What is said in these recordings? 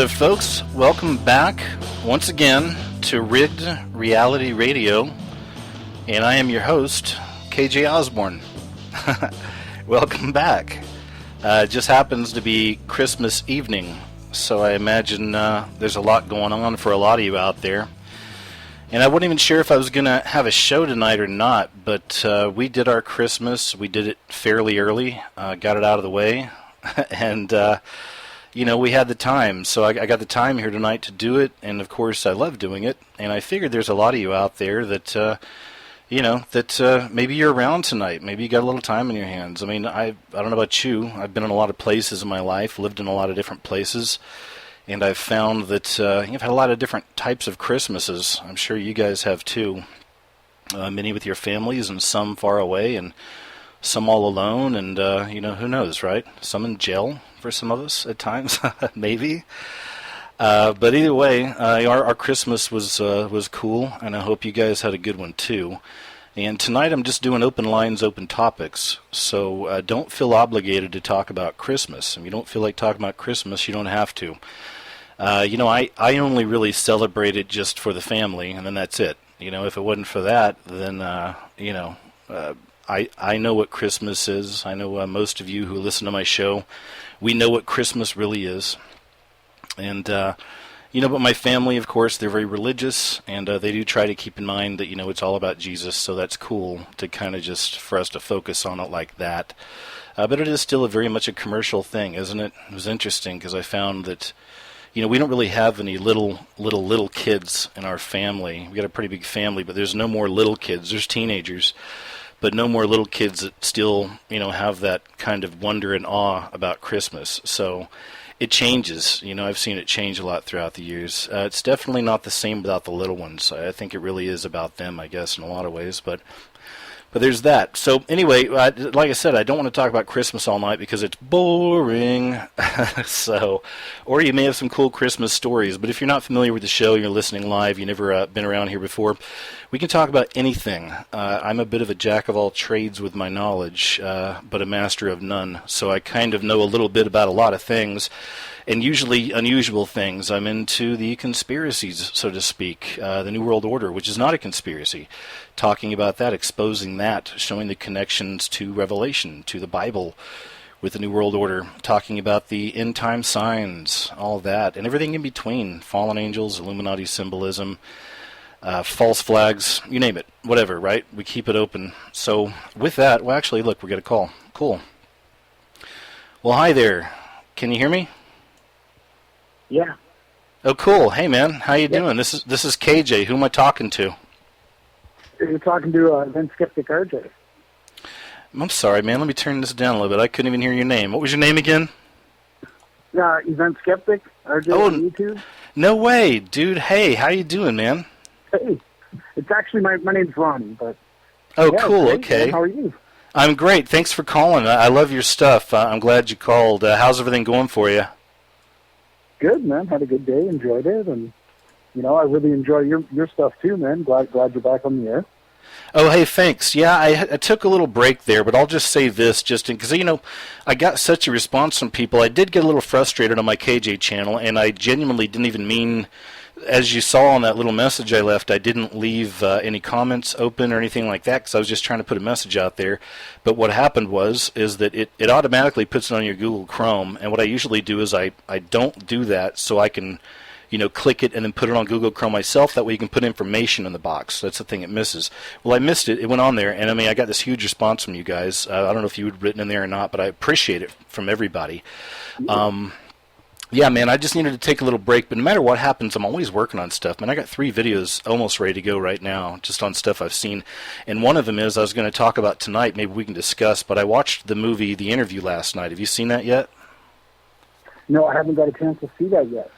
Hello, folks. Welcome back once again to Rigged Reality Radio, and I am your host, KJ Ozborne. Welcome back. It just happens to be Christmas evening, so I imagine there's a lot going on for a lot of you out there. And I wasn't even sure if I was going to have a show tonight or not, but we did our Christmas. We did it fairly early, got it out of the way, and we had the time, so I got the time here tonight to do it, and of course I love doing it, and I figured there's a lot of you out there that, maybe you're around tonight, maybe you got a little time in your hands. I mean, I don't know about you, I've been in a lot of places in my life, lived in a lot of different places, and I've found that you've had a lot of different types of Christmases. I'm sure you guys have too, many with your families and some far away, and some all alone, and who knows, right? Some in jail for some of us at times, maybe. But either way, our Christmas was cool, and I hope you guys had a good one too. And tonight I'm just doing open lines, open topics, so don't feel obligated to talk about Christmas. If you don't feel like talking about Christmas, you don't have to. I only really celebrate it just for the family, and then that's it. If it wasn't for that, then I know what Christmas is. I know most of you who listen to my show, we know what Christmas really is. And, but my family, of course, they're very religious, and they do try to keep in mind that, it's all about Jesus, so that's cool to kind of just for us to focus on it like that. But it is still very much a commercial thing, isn't it? It was interesting because I found that, we don't really have any little kids in our family. We got a pretty big family, but there's no more little kids. There's teenagers, but no more little kids that still, have that kind of wonder and awe about Christmas. So it changes. I've seen it change a lot throughout the years. It's definitely not the same without the little ones. I think it really is about them, I guess, in a lot of ways. But there's that. So anyway, like I said, I don't want to talk about Christmas all night because it's boring. Or you may have some cool Christmas stories. But if you're not familiar with the show, you're listening live, you've never been around here before, we can talk about anything. I'm a bit of a jack of all trades with my knowledge, but a master of none. So I kind of know a little bit about a lot of things, and usually unusual things. I'm into the conspiracies, so to speak, the New World Order, which is not a conspiracy. Talking about that, exposing that, showing the connections to Revelation, to the Bible, with the New World Order, talking about the end-time signs, all that, and everything in between, fallen angels, Illuminati symbolism, false flags, you name it, whatever, right? We keep it open. So with that, well, actually, look, we got a call. Cool. Well, hi there. Can you hear me? Yeah. Oh, cool. Hey, man, how you doing? This is KJ. Who am I talking to? You're talking to Event Skeptic RJ. I'm sorry, man. Let me turn this down a little bit. I couldn't even hear your name. What was your name again? Event Skeptic RJ on YouTube. No way, dude. Hey, how you doing, man? Hey, it's actually my name's Ronnie, but. Oh, yeah, cool. Great, okay. Man. How are you? I'm great. Thanks for calling. I love your stuff. I'm glad you called. How's everything going for you? Good, man. Had a good day. Enjoyed it, and I really enjoy your stuff too, man. Glad you're back on the air. Oh, hey, thanks. Yeah, I took a little break there, but I'll just say this, because, I got such a response from people. I did get a little frustrated on my KJ channel, and I genuinely didn't even mean, as you saw on that little message I left, I didn't leave any comments open or anything like that, because I was just trying to put a message out there. But what happened is that it automatically puts it on your Google Chrome, and what I usually do is I don't do that so I can click it and then put it on Google Chrome myself. That way you can put information in the box. That's the thing it misses. Well, I missed it. It went on there, and I got this huge response from you guys. I don't know if you had written in there or not, but I appreciate it from everybody. Yeah, man, I just needed to take a little break, but no matter what happens, I'm always working on stuff. Man, I got 3 videos almost ready to go right now, just on stuff I've seen. And one of them is I was going to talk about tonight, maybe we can discuss, but I watched the movie The Interview last night. Have you seen that yet? No, I haven't got a chance to see that yet.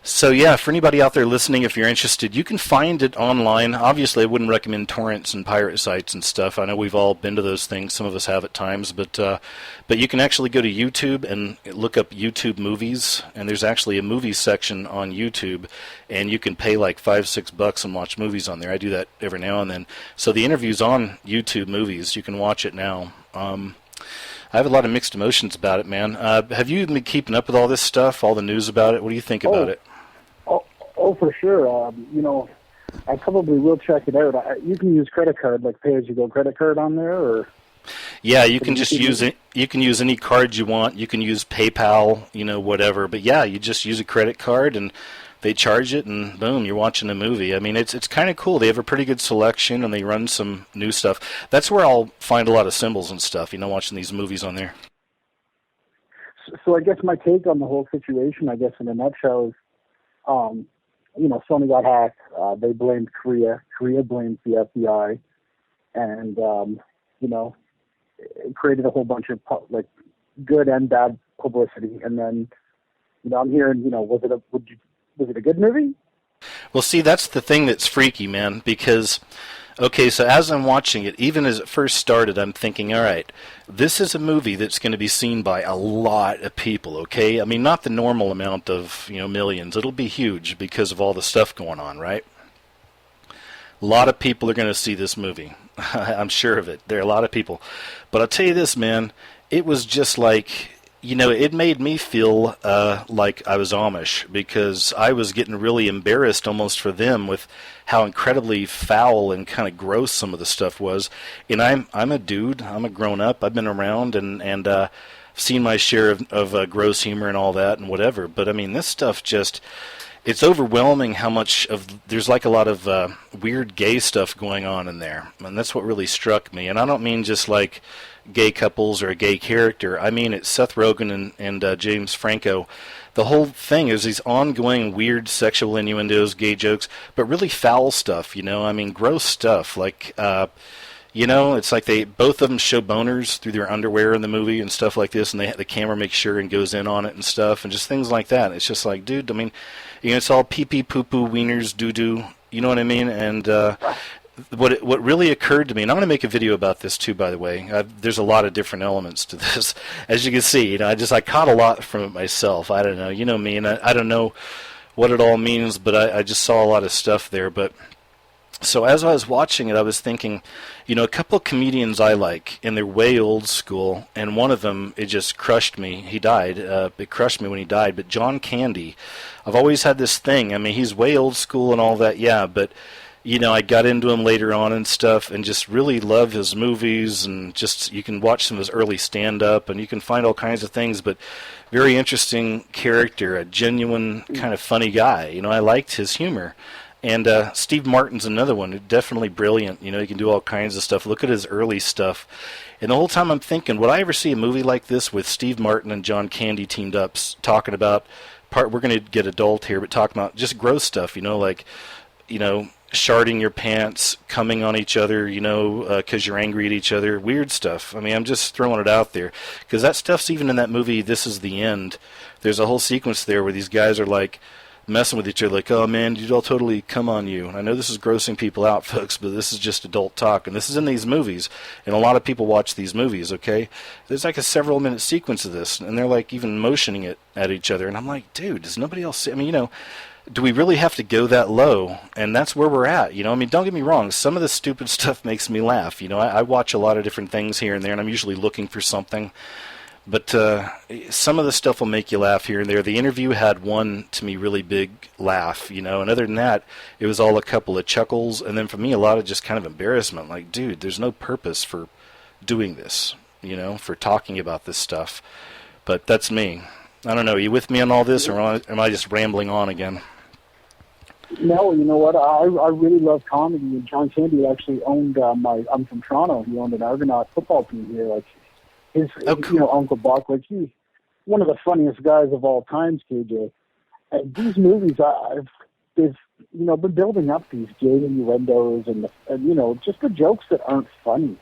So yeah, for anybody out there listening, if you're interested, you can find it online. Obviously, I wouldn't recommend torrents and pirate sites and stuff. I know we've all been to those things. Some of us have at times, but you can actually go to YouTube and look up YouTube movies, and there's actually a movie section on YouTube, and you can pay like $5-6 and watch movies on there. I do that every now and then. So the interview's on YouTube movies. You can watch it now. I have a lot of mixed emotions about it, man. Have you been keeping up with all this stuff, all the news about it? What do you think about Oh, it? for sure. I probably will check it out. You can use credit card, like pay-as-you-go credit card on there, or Yeah, you can just use it. You can use any card you want. You can use PayPal, whatever. But yeah, you just use a credit card and they charge it, and boom, you're watching a movie. I mean, it's kind of cool. They have a pretty good selection, and they run some new stuff. That's where I'll find a lot of symbols and stuff. Watching these movies on there. so. I guess my take on the whole situation, I guess in a nutshell, is, Sony got hacked. They blamed Korea. Korea blamed the FBI, and it created a whole bunch of good and bad publicity. And then, I'm hearing, was it a good movie? Well, see, that's the thing that's freaky, man, because, okay, so as I'm watching it, even as it first started, I'm thinking, all right, this is a movie that's going to be seen by a lot of people, okay? I mean, not the normal amount of, millions. It'll be huge because of all the stuff going on, right? A lot of people are going to see this movie. I'm sure of it. There are a lot of people. But I'll tell you this, man, it was just like, it made me feel like I was Amish, because I was getting really embarrassed almost for them with how incredibly foul and kind of gross some of the stuff was. And I'm a dude. I'm a grown up. I've been around and seen my share of gross humor and all that and whatever. But I mean, this stuff just, it's overwhelming how much of, there's like a lot of weird gay stuff going on in there. And that's what really struck me. And I don't mean just like gay couples or a gay character. I mean, it's Seth Rogen and James Franco. The whole thing is these ongoing weird sexual innuendos, gay jokes, but really foul stuff, I mean, gross stuff. Like, it's like both of them show boners through their underwear in the movie and stuff like this, and the camera makes sure and goes in on it and stuff, and just things like that. It's just like, dude, I mean, it's all pee-pee, poo-poo, wieners, doo-doo, you know what I mean? And what really occurred to me, and I'm going to make a video about this too, by the way. There's a lot of different elements to this, as you can see. I caught a lot from it myself. I don't know, you know me, and I don't know what it all means, but I just saw a lot of stuff there. But so as I was watching it, I was thinking, a couple of comedians I like, and they're way old school, and one of them, it just crushed me. He died. It crushed me when he died. But John Candy, I've always had this thing. I mean, he's way old school and all that, yeah, but I got into him later on and stuff, and just really love his movies, and just, you can watch some of his early stand-up, and you can find all kinds of things, but very interesting character, a genuine kind of funny guy. I liked his humor. And Steve Martin's another one, definitely brilliant. He can do all kinds of stuff. Look at his early stuff. And the whole time I'm thinking, would I ever see a movie like this with Steve Martin and John Candy teamed up, talking about, we're going to get adult here, but talking about just gross stuff, like, sharding your pants, coming on each other, because you're angry at each other, weird stuff. I mean, I'm just throwing it out there, because that stuff's even in that movie, This Is the End. There's a whole sequence there where these guys are like messing with each other, like, oh man, dude, I'll totally come on you. And I know this is grossing people out, folks, but this is just adult talk, and this is in these movies, and a lot of people watch these movies, okay? There's like a several minute sequence of this, and they're like even motioning it at each other, and I'm like, dude, does nobody else see? I mean, do we really have to go that low? And that's where we're at, I mean, don't get me wrong, some of the stupid stuff makes me laugh. I watch a lot of different things here and there, and I'm usually looking for something. But some of the stuff will make you laugh here and there. The Interview had one, to me, really big laugh, and other than that, it was all a couple of chuckles, and then for me, a lot of just kind of embarrassment. Like, dude, there's no purpose for doing this, for talking about this stuff. But that's me. I don't know, are you with me on all this, or am I just rambling on again? No, you know what? I really love comedy, and John Candy actually owned I'm from Toronto. He owned an Argonaut football team here, like. His Uncle Buck, like, he's one of the funniest guys of all times, KJ. And these movies, they've been building up these gay innuendos and just the jokes that aren't funny.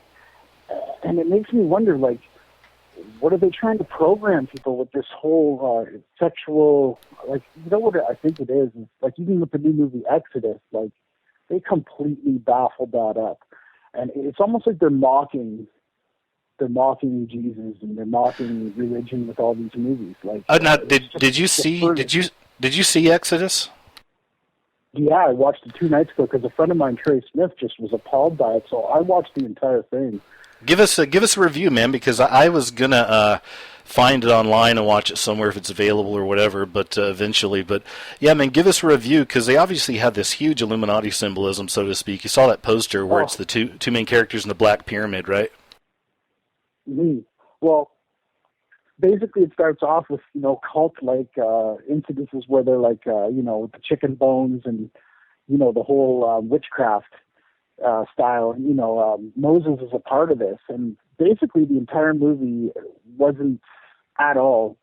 And it makes me wonder, like, what are they trying to program people with this whole sexual, like, what I think it is like, even with the new movie Exodus, like, they completely baffled that up. And it's almost like they're mocking Jesus, and they're mocking religion with all these movies. Like, now, did you see Exodus? Yeah, I watched it 2 nights ago because a friend of mine, Trey Smith, just was appalled by it. So I watched the entire thing. Give us a review, man, because I was gonna find it online and watch it somewhere if it's available or whatever. But eventually, but yeah, man, give us a review because they obviously had this huge Illuminati symbolism, so to speak. You saw that poster where it's the two main characters in the Black Pyramid, right? Mm-hmm. Well, basically, it starts off with cult-like incidences where they're like the chicken bones and the whole witchcraft style. Moses is a part of this, and basically the entire movie wasn't at all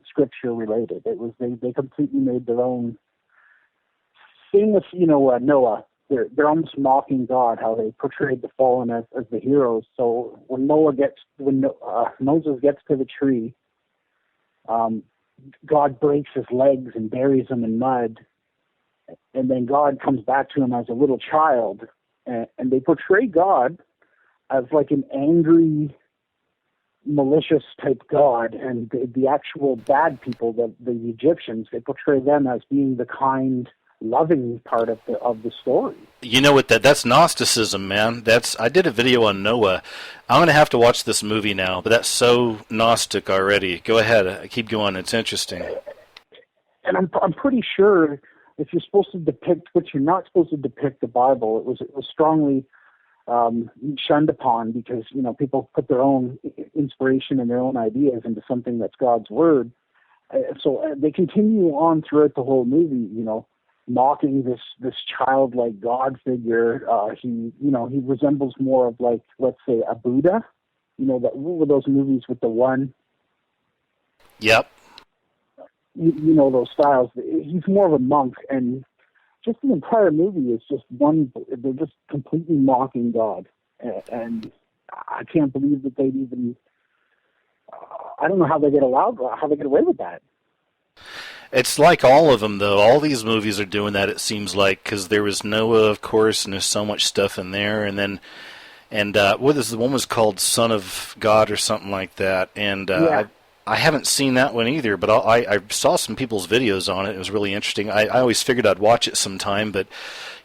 scripture related. It was they completely made their own. Same with Noah. They're almost mocking God, how they portrayed the fallen as the heroes. So when Moses gets to the tree, God breaks his legs and buries him in mud, and then God comes back to him as a little child, and they portray God as like an angry, malicious type God, and the actual bad people, the Egyptians, they portray them as being the kind, loving part of the story. You know what? That's Gnosticism, man. I did a video on Noah. I'm gonna have to watch this movie now, but that's so Gnostic already. Go ahead, keep going. It's interesting. And I'm pretty sure if you're supposed to depict, which you're not supposed to depict the Bible, it was strongly shunned upon because people put their own inspiration and their own ideas into something that's God's word. So they continue on throughout the whole movie, mocking this childlike God figure. He resembles more of like, let's say, a Buddha. What were those movies with the one? Yep. Those styles. He's more of a monk, and just the entire movie is just one. They're just completely mocking God, and I can't believe that they'd even. I don't know how they get away with that. It's like all of them, though. All these movies are doing that, it seems like, because there was Noah, of course, and there's so much stuff in there. And what is the one was called Son of God or something like that. And Yeah. I haven't seen that one either, but I saw some people's videos on it. It was really interesting. I always figured I'd watch it sometime, but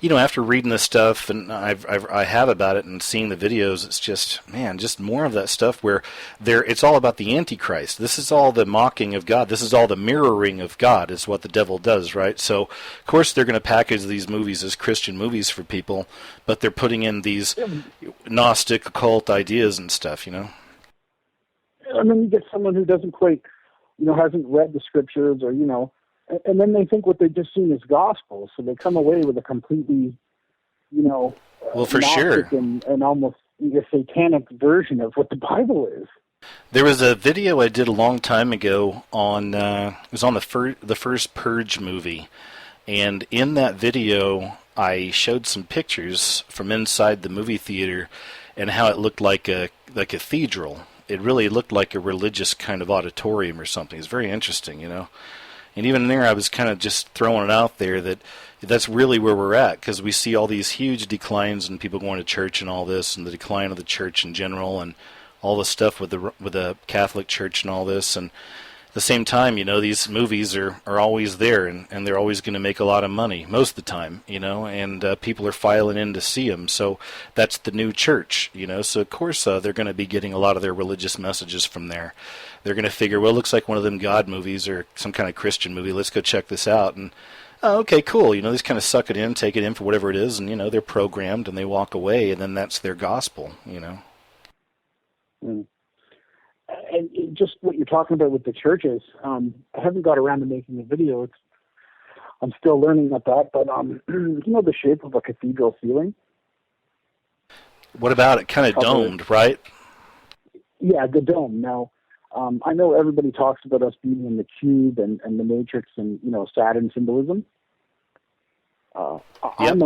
after reading the stuff and I have about it and seeing the videos, it's just more of that stuff where it's all about the Antichrist. This is all the mocking of God. This is all the mirroring of God is what the devil does, right? So, of course, they're going to package these movies as Christian movies for people, but they're putting in these Gnostic occult ideas and stuff, And then you get someone who doesn't quite, hasn't read the scriptures or, and then they think what they've just seen is gospel. So they come away with a completely, well, for sure, and almost a satanic version of what the Bible is. There was a video I did a long time ago on, it was on the first Purge movie. And in that video, I showed some pictures from inside the movie theater and how it looked like a cathedral. It really looked like a religious kind of auditorium or something. It's very interesting, And even there, I was kind of just throwing it out there that that's really where we're at, because we see all these huge declines in people going to church and all this, and the decline of the church in general, and all the stuff with the Catholic Church and all this. And at the same time, these movies are always there, and they're always going to make a lot of money most of the time, and people are filing in to see them. So that's the new church, So of course they're going to be getting a lot of their religious messages from there. They're going to figure, well, it looks like one of them God movies or some kind of Christian movie. Let's go check this out. And oh, okay, cool. They just kind of suck it in, take it in for whatever it is, and they're programmed and they walk away, and then that's their gospel. Mm. And just what you're talking about with the churches, I haven't got around to making a video. I'm still learning about that, but the shape of a cathedral ceiling. What about it? Kind of domed, right? Yeah, the dome. Now, I know everybody talks about us being in the cube and the matrix and Saturn symbolism. Yep. I'm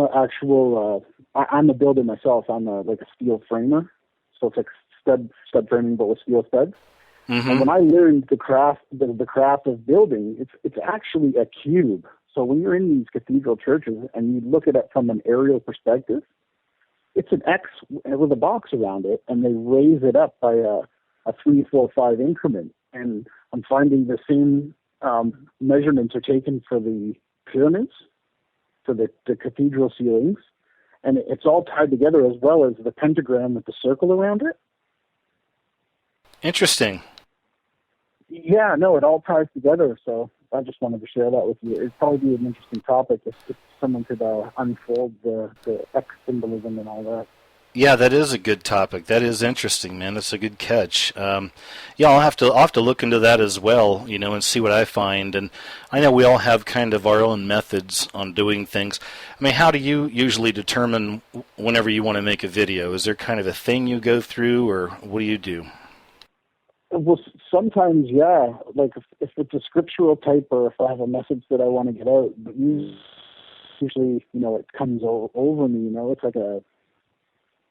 I'm a builder myself. I'm like a steel framer, so it's like stud framing, but with steel studs. Mm-hmm. And when I learned the craft of building, it's actually a cube. So when you're in these cathedral churches and you look at it from an aerial perspective, it's an X with a box around it, and they raise it up by a 3, 4, 5 increment. And I'm finding the same measurements are taken for the pyramids. for the cathedral ceilings, and it's all tied together as well as the pentagram with the circle around it. Interesting. Yeah, no, it all ties together. So I just wanted to share that with you. It'd probably be an interesting topic if someone could unfold the X symbolism and all that. Yeah, that is a good topic. That is interesting, man. That's a good catch. Yeah, I'll have to look into that as well, and see what I find. And I know we all have kind of our own methods on doing things. I mean, how do you usually determine whenever you want to make a video? Is there kind of a thing you go through, or what do you do? Well, sometimes, yeah. Like if it's a scriptural type, or if I have a message that I want to get out, but usually, it comes over me. It's like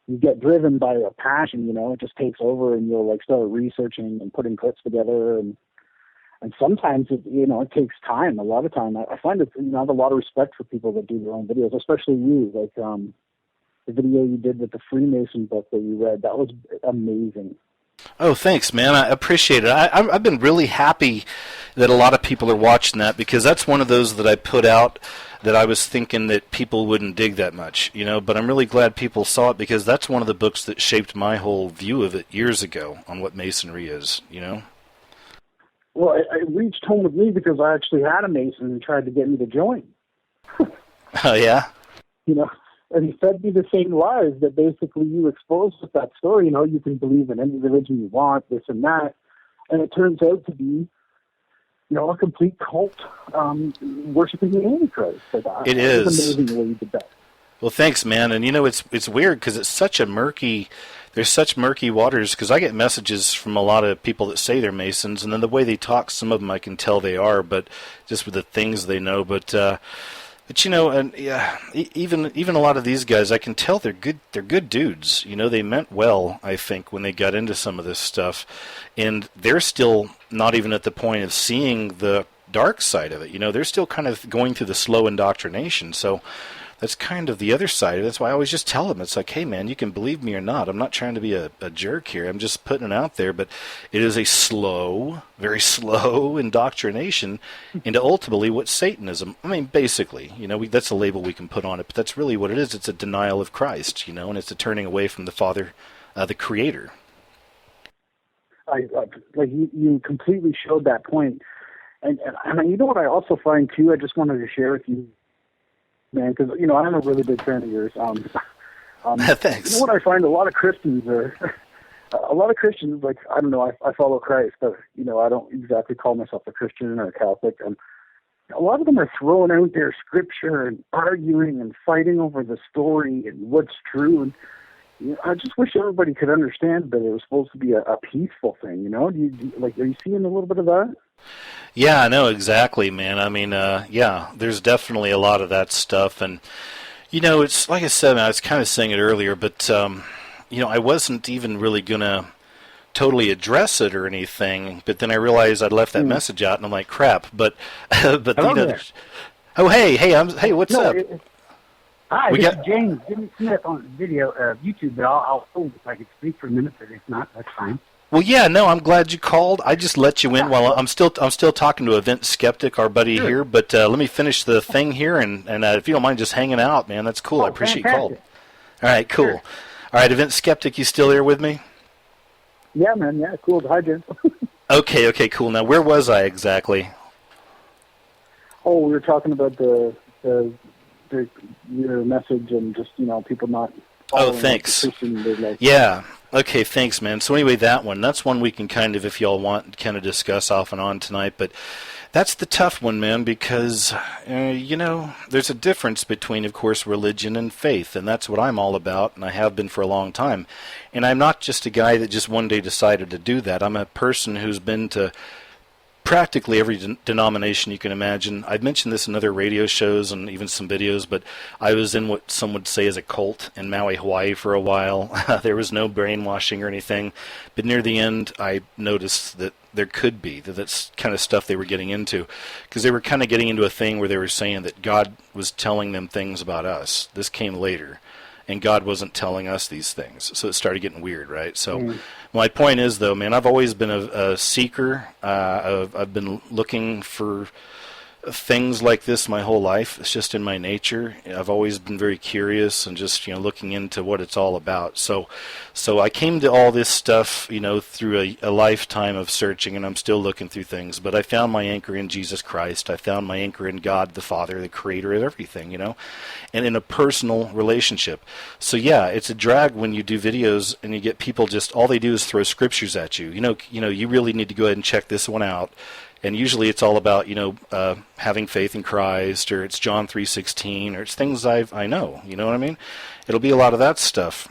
you get driven by a passion. It just takes over, and you'll like start researching and putting clips together, and sometimes it takes time. A lot of time. I find it. I have a lot of respect for people that do their own videos, especially you. Like the video you did with the Freemason book that you read, that was amazing. Oh, thanks, man. I appreciate it. I've been really happy that a lot of people are watching that, because that's one of those that I put out that I was thinking that people wouldn't dig that much, but I'm really glad people saw it, because that's one of the books that shaped my whole view of it years ago on what Masonry is, Well, it reached home with me because I actually had a Mason and tried to get me to join. Oh, yeah? And he fed me the same lies that basically you exposed with that story. You can believe in any religion you want, this and that. And it turns out to be, a complete cult worshiping the Antichrist. It is. It's amazing the way you did that. Well, thanks, man. And, it's weird because it's such a murky... There's such murky waters, because I get messages from a lot of people that say they're Masons, and then the way they talk, some of them I can tell they are, but just with the things they know. But and yeah, even a lot of these guys, I can tell they're good. They're good dudes. They meant well, I think, when they got into some of this stuff, and they're still not even at the point of seeing the dark side of it. They're still kind of going through the slow indoctrination. So that's kind of the other side. That's why I always just tell them, it's like, hey, man, you can believe me or not. I'm not trying to be a jerk here. I'm just putting it out there. But it is a slow, very slow indoctrination into ultimately what's Satanism. I mean, basically, that's a label we can put on it. But that's really what it is. It's a denial of Christ, and it's a turning away from the Father, the Creator. You completely showed that point. And you know what I also find, too, I just wanted to share with you, man, because I'm a really big fan of yours. Thanks. What I find, a lot of Christians, like, I don't know, I follow Christ, but I don't exactly call myself a Christian or a Catholic, and a lot of them are throwing out their scripture and arguing and fighting over the story and what's true. And I just wish everybody could understand that it was supposed to be a peaceful thing. Are you seeing a little bit of that? Yeah, I know exactly, man. I mean, yeah, there's definitely a lot of that stuff. And, it's like I said, I was kind of saying it earlier, but, I wasn't even really going to totally address it or anything. But then I realized I'd left that message out, and I'm like, crap. But oh, hey, what's up? Hi, this is James. Didn't see it on video, YouTube, but I'll hold if I could speak for a minute, but if not, that's fine. Well, yeah, no, I'm glad you called. I just let you in while I'm still talking to Event Skeptic, our buddy here. But let me finish the thing here, and if you don't mind just hanging out, man, that's cool. I appreciate you calling. All right, cool. Sure. All right, Event Skeptic, you still there with me? Yeah, man. Yeah, cool. Hi, Jim. Okay, cool. Now, where was I exactly? Oh, we were talking about your message and just people not. Oh, thanks. Yeah. Okay, thanks, man. So anyway, that's one we can kind of, if y'all want, kind of discuss off and on tonight. But that's the tough one, man, because, there's a difference between, of course, religion and faith, and that's what I'm all about, and I have been for a long time. And I'm not just a guy that just one day decided to do that. I'm a person who's been to practically every denomination you can imagine. I've mentioned this in other radio shows and even some videos, but I was in what some would say is a cult in Maui, Hawaii for a while. There was no brainwashing or anything, but near the end I noticed that there could be, that's kind of stuff they were getting into, because they were kind of getting into a thing where they were saying that God was telling them things about us. This came later, and God wasn't telling us these things, so it started getting weird, right? So my point is, though, man, I've always been a seeker. I've been looking for things like this my whole life. It's just in my nature. I've always been very curious and just, looking into what it's all about. So I came to all this stuff, through a lifetime of searching, and I'm still looking through things. But I found my anchor in Jesus Christ. I found my anchor in God the Father, the creator of everything, and in a personal relationship. So yeah, it's a drag when you do videos and you get people just, all they do is throw scriptures at you. You really need to go ahead and check this one out. And usually it's all about, having faith in Christ, or it's John 3:16, or it's things I know. You know what I mean? It'll be a lot of that stuff.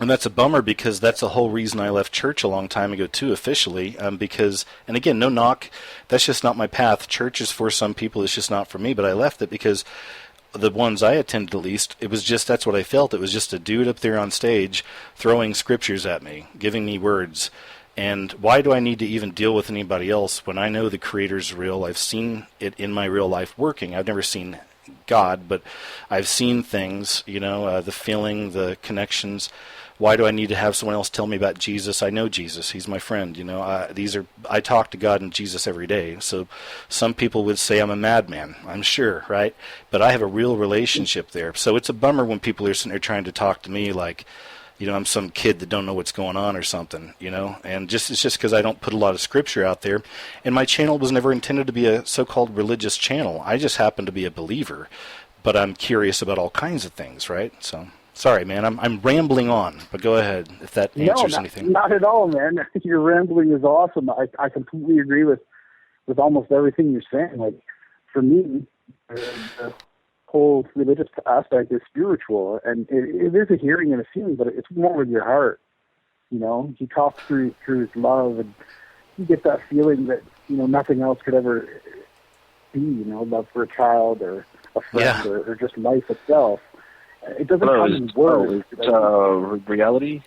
And that's a bummer, because that's the whole reason I left church a long time ago too, officially. Because, and again, no knock, that's just not my path. Church is for some people, it's just not for me. But I left it because the ones I attended, at least, it was just, that's what I felt. It was just a dude up there on stage throwing scriptures at me, giving me words. And why do I need to even deal with anybody else when I know the Creator's real? I've seen it in my real life working. I've never seen God, but I've seen things, the feeling, the connections. Why do I need to have someone else tell me about Jesus? I know Jesus. He's my friend. I talk to God and Jesus every day. So some people would say I'm a madman, I'm sure, right? But I have a real relationship there. So it's a bummer when people are sitting there trying to talk to me like, I'm some kid that don't know what's going on or something, and it's just because I don't put a lot of scripture out there. And my channel was never intended to be a so-called religious channel. I just happen to be a believer, but I'm curious about all kinds of things, right? So, sorry, man, I'm rambling on, but go ahead if that answers anything. Not at all, man. Your rambling is awesome. I completely agree with almost everything you're saying. Like, for me, the whole religious aspect is spiritual, and it is a hearing and a feeling, but it's more with your heart. He talks through his love, and you get that feeling that nothing else could ever be. Love for a child or a friend, or just life itself. It doesn't come in words. It's reality.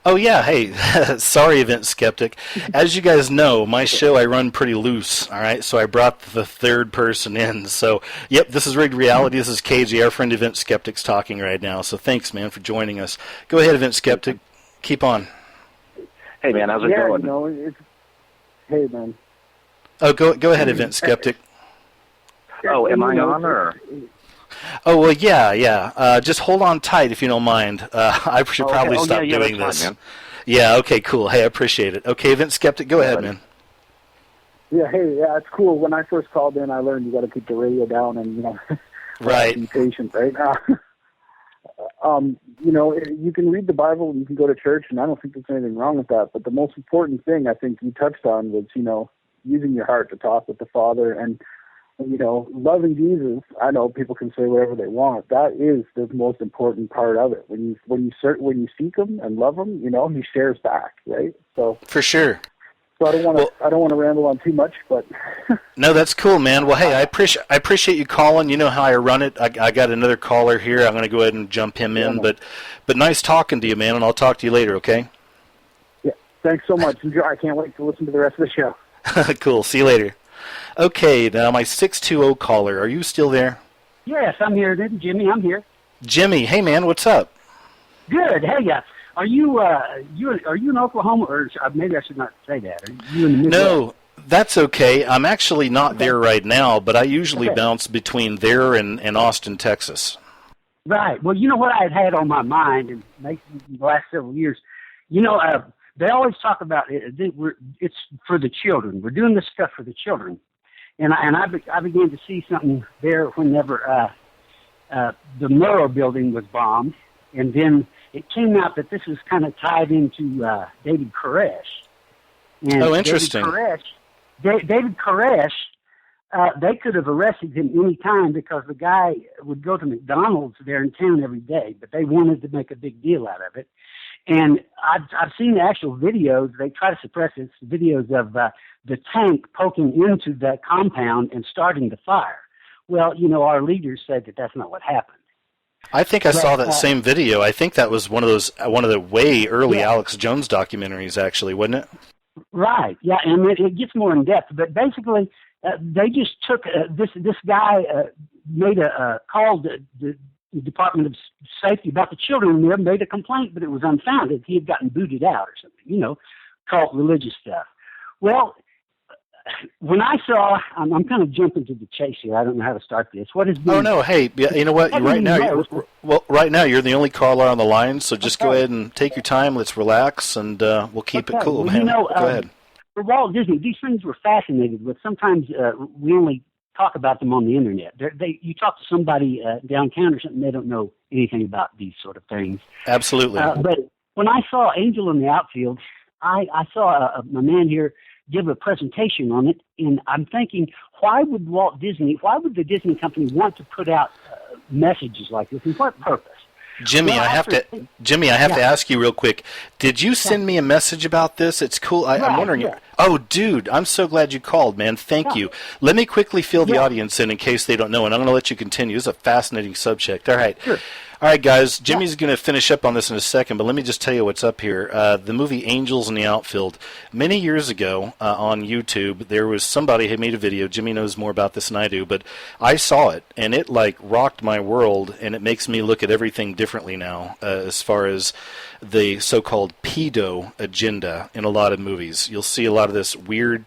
Oh, yeah. Hey, sorry, Event Skeptic. As you guys know, my show, I run pretty loose, all right? So I brought the third person in. So, yep, this is Rigged Reality. This is KJ, our friend Event Skeptic's talking right now. So thanks, man, for joining us. Go ahead, Event Skeptic. Keep on. Hey, man, how's it going? Hey, man. Oh, go ahead, Event Skeptic. Oh, am I on, or...? Oh, well, yeah. Just hold on tight if you don't mind. I should probably stop doing this. Fine, man. Yeah, okay, cool. Hey, I appreciate it. Okay, Vince Skeptic, go ahead, man. Yeah, it's cool. When I first called in, I learned you got to keep the radio down and, right. Be patient, right? You can read the Bible and you can go to church, and I don't think there's anything wrong with that. But the most important thing I think you touched on was, using your heart to talk with the Father and loving Jesus. I know people can say whatever they want. That is the most important part of it. When you seek Him and love Him, He shares back, right? So for sure. So I don't want to ramble on too much, but no, that's cool, man. Well, hey, I appreciate you calling. You know how I run it. I got another caller here. I'm going to go ahead and jump him in, but nice talking to you, man. And I'll talk to you later. Okay? Yeah. Thanks so much. Enjoy. I can't wait to listen to the rest of the show. Cool. See you later. Okay, now my 620 caller, are you still there? Yes, I'm here. This is Jimmy. I'm here. Jimmy, hey man, what's up? Good. Hey, are you in Oklahoma, or maybe I should not say that? Are you in the Midwest? No, that's okay. I'm actually not there right now, but I usually bounce between there and Austin, Texas. Right. Well, you know what I had on my mind in the last several years? They always talk about it's for the children. We're doing this stuff for the children. And I began to see something there whenever the Murrah building was bombed, and then it came out that this was kind of tied into David Koresh. And interesting. David Koresh, they could have arrested him any time because the guy would go to McDonald's there in town every day, but they wanted to make a big deal out of it. And I've seen the actual videos. They try to suppress it. Videos of the tank poking into that compound and starting the fire. Well, our leaders said that that's not what happened. I think I saw that same video. I think that was one of the way early Alex Jones documentaries, actually, wasn't it? Right. Yeah, and it gets more in depth. But basically, they just took this guy made a call to the Department of Safety about the children there, made a complaint, but it was unfounded. He had gotten booted out or something, cult religious stuff. Well, when I saw, I'm kind of jumping to the chase here. I don't know how to start this. What is? Oh no! Hey, you know what? Right now, right now you're the only caller on the line. So just go ahead and take your time. Let's relax, and we'll keep it cool, man. Go ahead. For Walt Disney, these things we're fascinated with. Sometimes we only talk about them on the internet. You talk to somebody downtown or something, they don't know anything about these sort of things. Absolutely. But when I saw Angel in the Outfield, I saw a man here give a presentation on it, and I'm thinking, why would the Disney company want to put out messages like this, and what purpose? Jimmy, I have to ask you real quick. Did you send me a message about this? It's cool. I'm wondering. Yeah. Oh, dude, I'm so glad you called, man. Thank you. Let me quickly fill the audience in case they don't know, and I'm going to let you continue. This is a fascinating subject. All right. Sure. All right, guys. Jimmy's going to finish up on this in a second, but let me just tell you what's up here. The movie Angels in the Outfield. Many years ago on YouTube, there was somebody who made a video. Jimmy knows more about this than I do, but I saw it, and it rocked my world, and it makes me look at everything differently now as far as the so-called pedo agenda in a lot of movies. You'll see a lot of this weird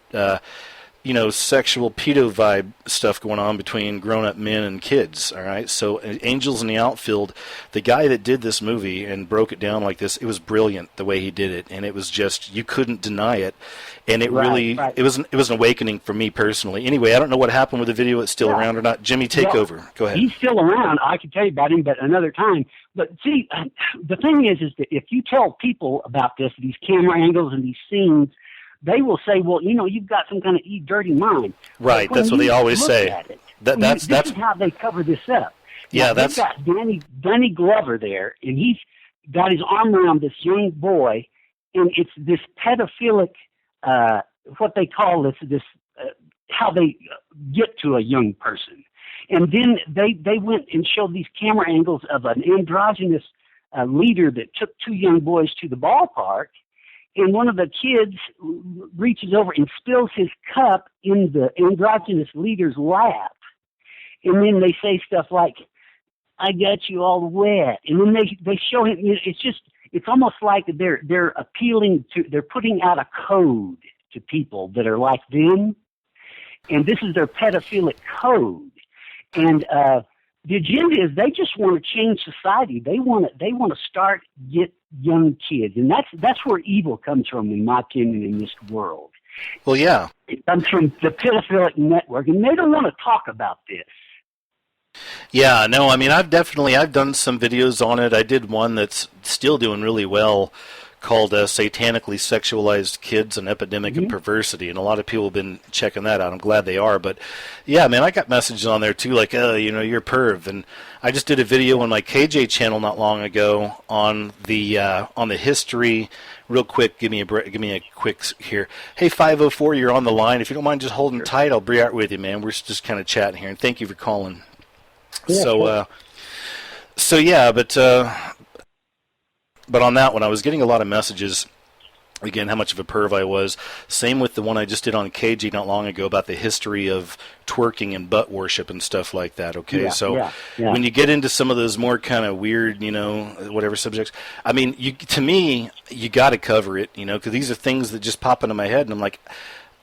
sexual pedo vibe stuff going on between grown-up men and kids, all right? So Angels in the Outfield, the guy that did this movie and broke it down like this, it was brilliant the way he did it, and it was just, you couldn't deny it, and it it was an awakening for me personally. Anyway, I don't know what happened with the video. It's still around or not. Jimmy, take over. Go ahead. He's still around. I can tell you about him, but another time. But see, the thing is that if you tell people about this, these camera angles and these scenes, they will say, well, you've got some kind of dirty mind. Right, that's what they always say. This is how they cover this up. Yeah, they've got Danny Glover there, and he's got his arm around this young boy, and it's this pedophilic, what they call this how they get to a young person. And then they went and showed these camera angles of an androgynous leader that took two young boys to the ballpark, and one of the kids reaches over and spills his cup in the androgynous leader's lap. And then they say stuff like, I got you all wet. And then they show him, it's almost like they're appealing to, they're putting out a code to people that are like them. And this is their pedophilic code. And the agenda is they just want to change society. They want to get young kids, and that's where evil comes from, in my opinion, in this world. Well, yeah, it comes from the pedophilic network, and they don't want to talk about this. Yeah, no, I mean, I've done some videos on it. I did one that's still doing really well, called Satanically Sexualized Kids, an Epidemic of Perversity, and a lot of people have been checking that out. I'm glad they are, but yeah, man, I got messages on there too, like, you're a perv, and I just did a video on my KJ channel not long ago on the history. Real quick, give me a quick here. Hey, 504, you're on the line. If you don't mind just holding tight, I'll be right with you, man. We're just kind of chatting here, and thank you for calling. Yeah, but on that one, I was getting a lot of messages, again, how much of a perv I was. Same with the one I just did on KG not long ago about the history of twerking and butt worship and stuff like that, okay? When you get into some of those more kind of weird, whatever subjects, I mean, to me, you got to cover it, because these are things that just pop into my head, and I'm like,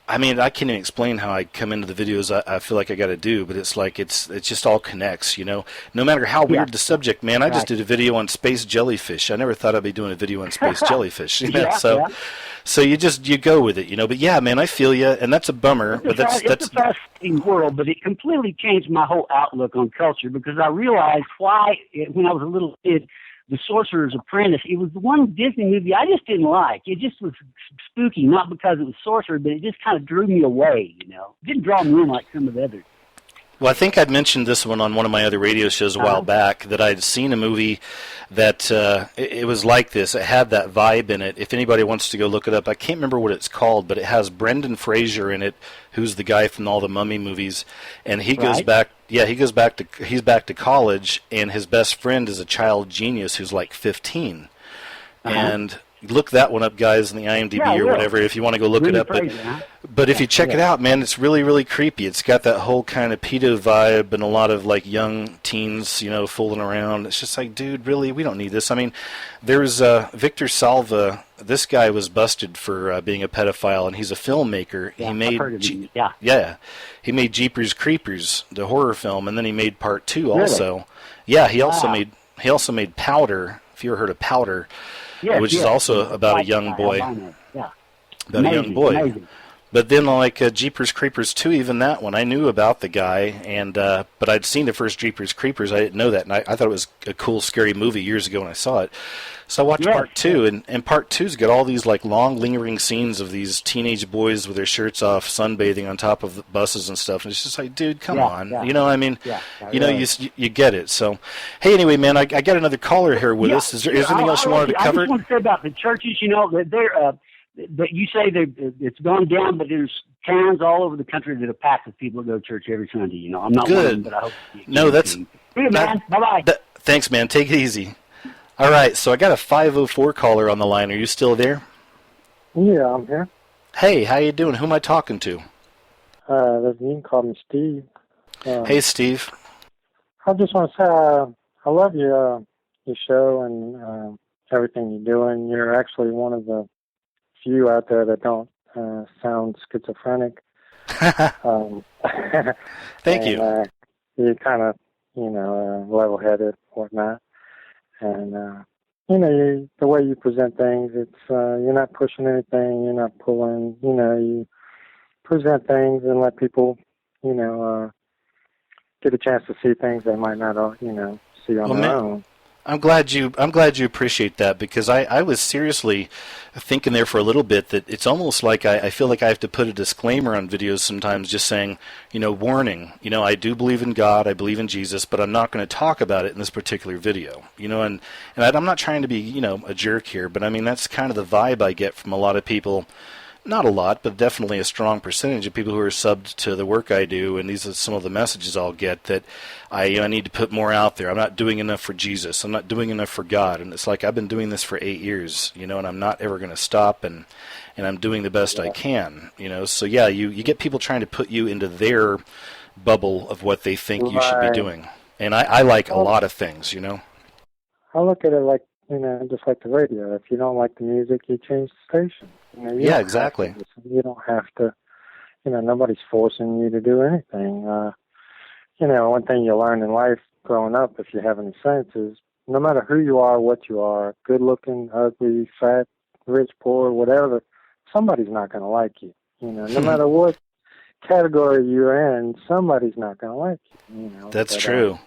I mean, I can't even explain how I come into the videos I feel like I got to do, but it's like it just all connects, No matter how weird the subject, man. I just did a video on space jellyfish. I never thought I'd be doing a video on space jellyfish. So you go with it, But yeah, man, I feel you, and that's a bummer. It's a fascinating world, but it completely changed my whole outlook on culture because I realized why when I was a little kid. The Sorcerer's Apprentice, it was the one Disney movie I just didn't like. It just was spooky, not because it was sorcerer, but it just kind of drew me away, It didn't draw me in like some of the others. Well, I think I'd mentioned this one on one of my other radio shows a while back, that I'd seen a movie that it was like this. It had that vibe in it. If anybody wants to go look it up, I can't remember what it's called, but it has Brendan Fraser in it, who's the guy from all the Mummy movies, and he goes back. Yeah, he's back to college, and his best friend is a child genius who's like 15, and look that one up, guys, in the IMDb or whatever, if you want to go look it up. But if you check it out, man, it's really, really creepy. It's got that whole kind of pedo vibe and a lot of, like, young teens, fooling around. It's just like, dude, really, we don't need this. I mean, there's Victor Salva, this guy was busted for being a pedophile, and he's a filmmaker. Yeah, He made I've heard of him. Yeah. yeah, he made Jeepers Creepers, the horror film, and then he made part 2 Really? also. Yeah, he also Wow. made Powder. If you ever heard of Powder, Yes, which is yes. also about a young boy. Albino. Yeah. About a young boy. Amazing. But then, like Jeepers Creepers 2, even that one, I knew about the guy, and but I'd seen the first Jeepers Creepers. I didn't know that, and I thought it was a cool, scary movie years ago when I saw it. So I watched Yes, part 2, and part 2's got all these like long, lingering scenes of these teenage boys with their shirts off, sunbathing on top of the buses and stuff. And it's just like, dude, come on, yeah. you know? I mean, Yeah, you know, you get it. So, hey, anyway, man, I got another caller here with us. Is there anything else you wanted to cover? I just want to say about the churches. You know, that they're that you say it's gone down, but there's towns all over the country that are packed with people that go to church every Sunday. You know, I'm not one of them, but I hope. No, that's. See you, man. Bye-bye. Thanks, man. Take it easy. All right, so I got a 504 caller on the line. Are you still there? Yeah, I'm here. Hey, how you doing? Who am I talking to? You can call me Steve. Hey, Steve. I just want to say I love your show and everything you're doing. You're actually one of the few out there that don't sound schizophrenic. Thank you. You're kind of, level-headed, whatnot. And, the way you present things, it's you're not pushing anything, you're not pulling, you present things and let people, get a chance to see things they might not, see on their own. I'm glad you appreciate that, because I was seriously thinking there for a little bit that it's almost like I feel like I have to put a disclaimer on videos sometimes, just saying, warning, I do believe in God, I believe in Jesus, but I'm not going to talk about it in this particular video, and I'm not trying to be, a jerk here, but I mean, that's kind of the vibe I get from a lot of people. Not a lot, but definitely a strong percentage of people who are subbed to the work I do, and these are some of the messages I'll get, that I need to put more out there. I'm not doing enough for Jesus. I'm not doing enough for God. And it's like, I've been doing this for 8 years, and I'm not ever going to stop, and I'm doing the best I can, So yeah, you get people trying to put you into their bubble of what they think you should be doing. And I like a lot of things, I look at it like, just like the radio. If you don't like the music, you change the station. Yeah, exactly. You don't have to, nobody's forcing you to do anything. One thing you learn in life growing up, if you have any sense, is no matter who you are, what you are, good looking, ugly, fat, rich, poor, whatever, somebody's not going to like you. No matter what category you're in, somebody's not going to like you. That's true.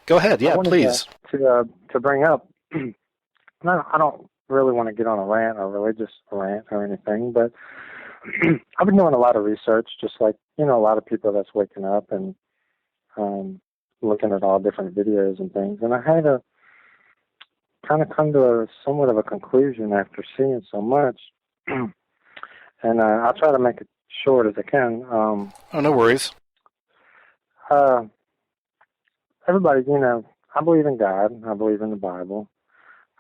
Go ahead. Yeah, please. To bring up, I don't really want to get on a rant or religious rant or anything, but I've been doing a lot of research, just like, a lot of people that's waking up and looking at all different videos and things. And I had to kind of come to somewhat of a conclusion after seeing so much. And I'll try to make it short as I can. No worries. Everybody, I believe in God. I believe in the Bible.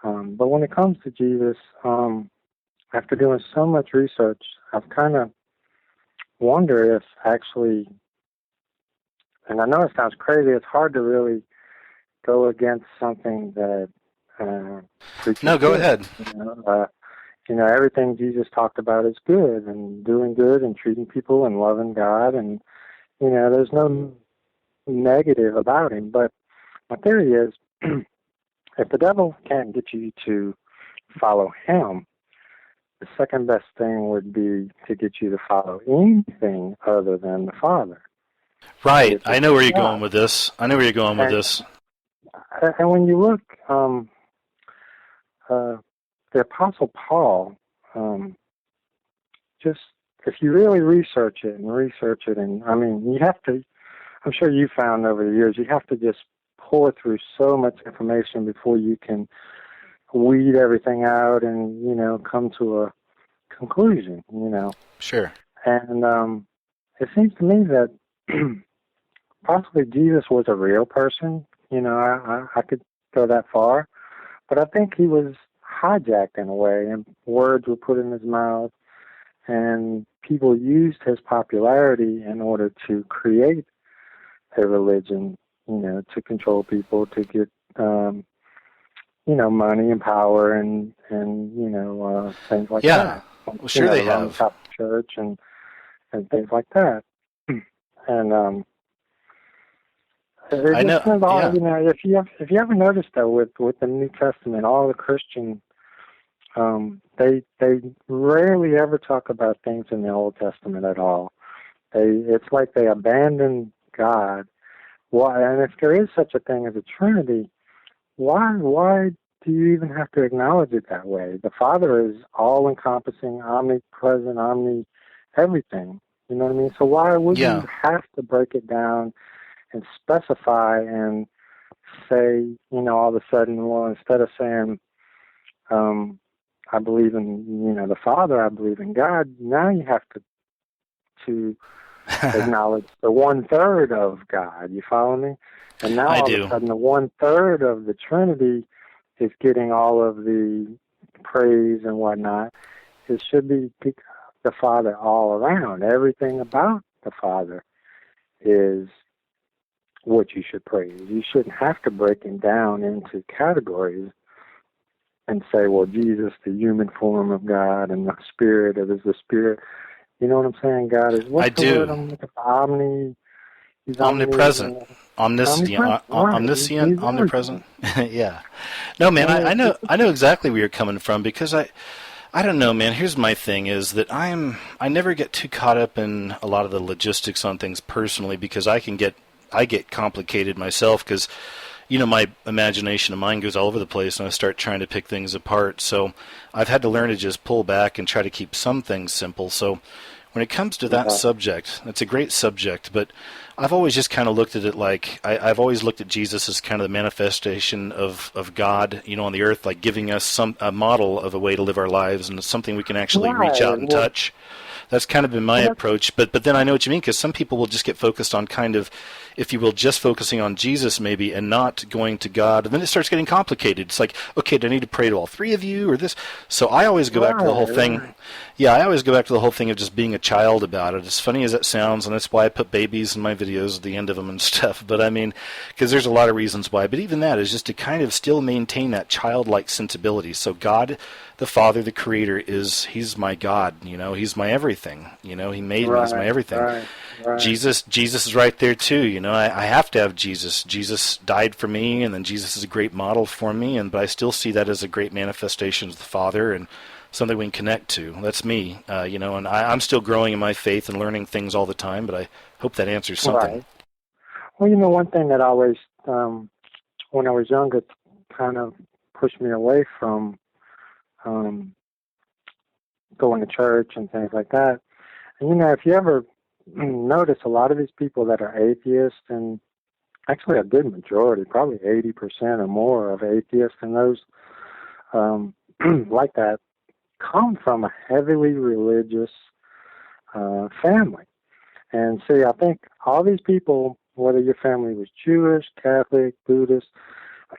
But when it comes to Jesus, after doing so much research, I've kind of wondered if actually, and I know it sounds crazy, it's hard to really go against something that No, go ahead. Everything Jesus talked about is good, and doing good and treating people and loving God, and, there's no negative about him. But my theory is, if the devil can't get you to follow him, the second best thing would be to get you to follow anything other than the Father. Right. I know where you're going with this. And when you look, the Apostle Paul, just if you really research it, and I mean, you have to, I'm sure you found over the years, you have to just pour through so much information before you can weed everything out and, come to a conclusion, Sure. And it seems to me that possibly Jesus was a real person. I could go that far. But I think he was hijacked in a way, and words were put in his mouth, and people used his popularity in order to create a religion, to control people, to get money and power and things like that. Well, sure they have. Top church and things like that. And I know. All, if you ever notice though with the New Testament, all the Christians, they rarely ever talk about things in the Old Testament at all. It's like they abandon God. Why? And if there is such a thing as a Trinity, why do you even have to acknowledge it that way? The Father is all-encompassing, omnipresent, everything. You know what I mean? So why would you have to break it down and specify and say, all of a sudden, well, instead of saying, I believe in, the Father, I believe in God, now you have to acknowledge the 1/3 of God. You follow me? And now all of a sudden the 1/3 of the Trinity is getting all of the praise and whatnot. It should be the Father all around. Everything about the Father is what you should praise. You shouldn't have to break him down into categories and say, well, Jesus, the human form of God, and the Spirit, it is the Spirit. You know what I'm saying? God is, what's the word I'm looking for? He's omnipresent. Omniscient, omnipresent. Yeah. No, man, I know exactly where you're coming from, because I don't know, man. Here's my thing is that I never get too caught up in a lot of the logistics on things personally, because I get complicated myself, because my imagination and mind goes all over the place and I start trying to pick things apart. So I've had to learn to just pull back and try to keep some things simple. So when it comes to that subject, it's a great subject, but I've always just kind of looked at it like, I've always looked at Jesus as kind of the manifestation of God, on the earth, like giving us a model of a way to live our lives, and it's something we can actually reach out and touch. That's kind of been my approach, but then I know what you mean, because some people will just get focused on kind of, if you will, just focusing on Jesus maybe and not going to God, and then it starts getting complicated. It's like, okay, do I need to pray to all three of you or this? So I always go back to the whole thing. Yeah, I always go back to the whole thing of just being a child about it, as funny as that sounds, and that's why I put babies in my videos at the end of them and stuff. But I mean, because there's a lot of reasons why, but even that is just to kind of still maintain that childlike sensibility. So God, the Father, the Creator, he's my God, he's my everything, he made me, he's my everything. Right. Jesus is right there too, I have to have Jesus. Jesus died for me, and then Jesus is a great model for me, but I still see that as a great manifestation of the Father and something we can connect to. That's me, and I'm still growing in my faith and learning things all the time, but I hope that answers something. Right. Well, one thing that always, when I was younger, kind of pushed me away from going to church and things like that. And, if you ever notice, a lot of these people that are atheists, and actually a good majority, probably 80% or more of atheists, and those like that, come from a heavily religious family. And see, I think all these people, whether your family was Jewish, Catholic, Buddhist,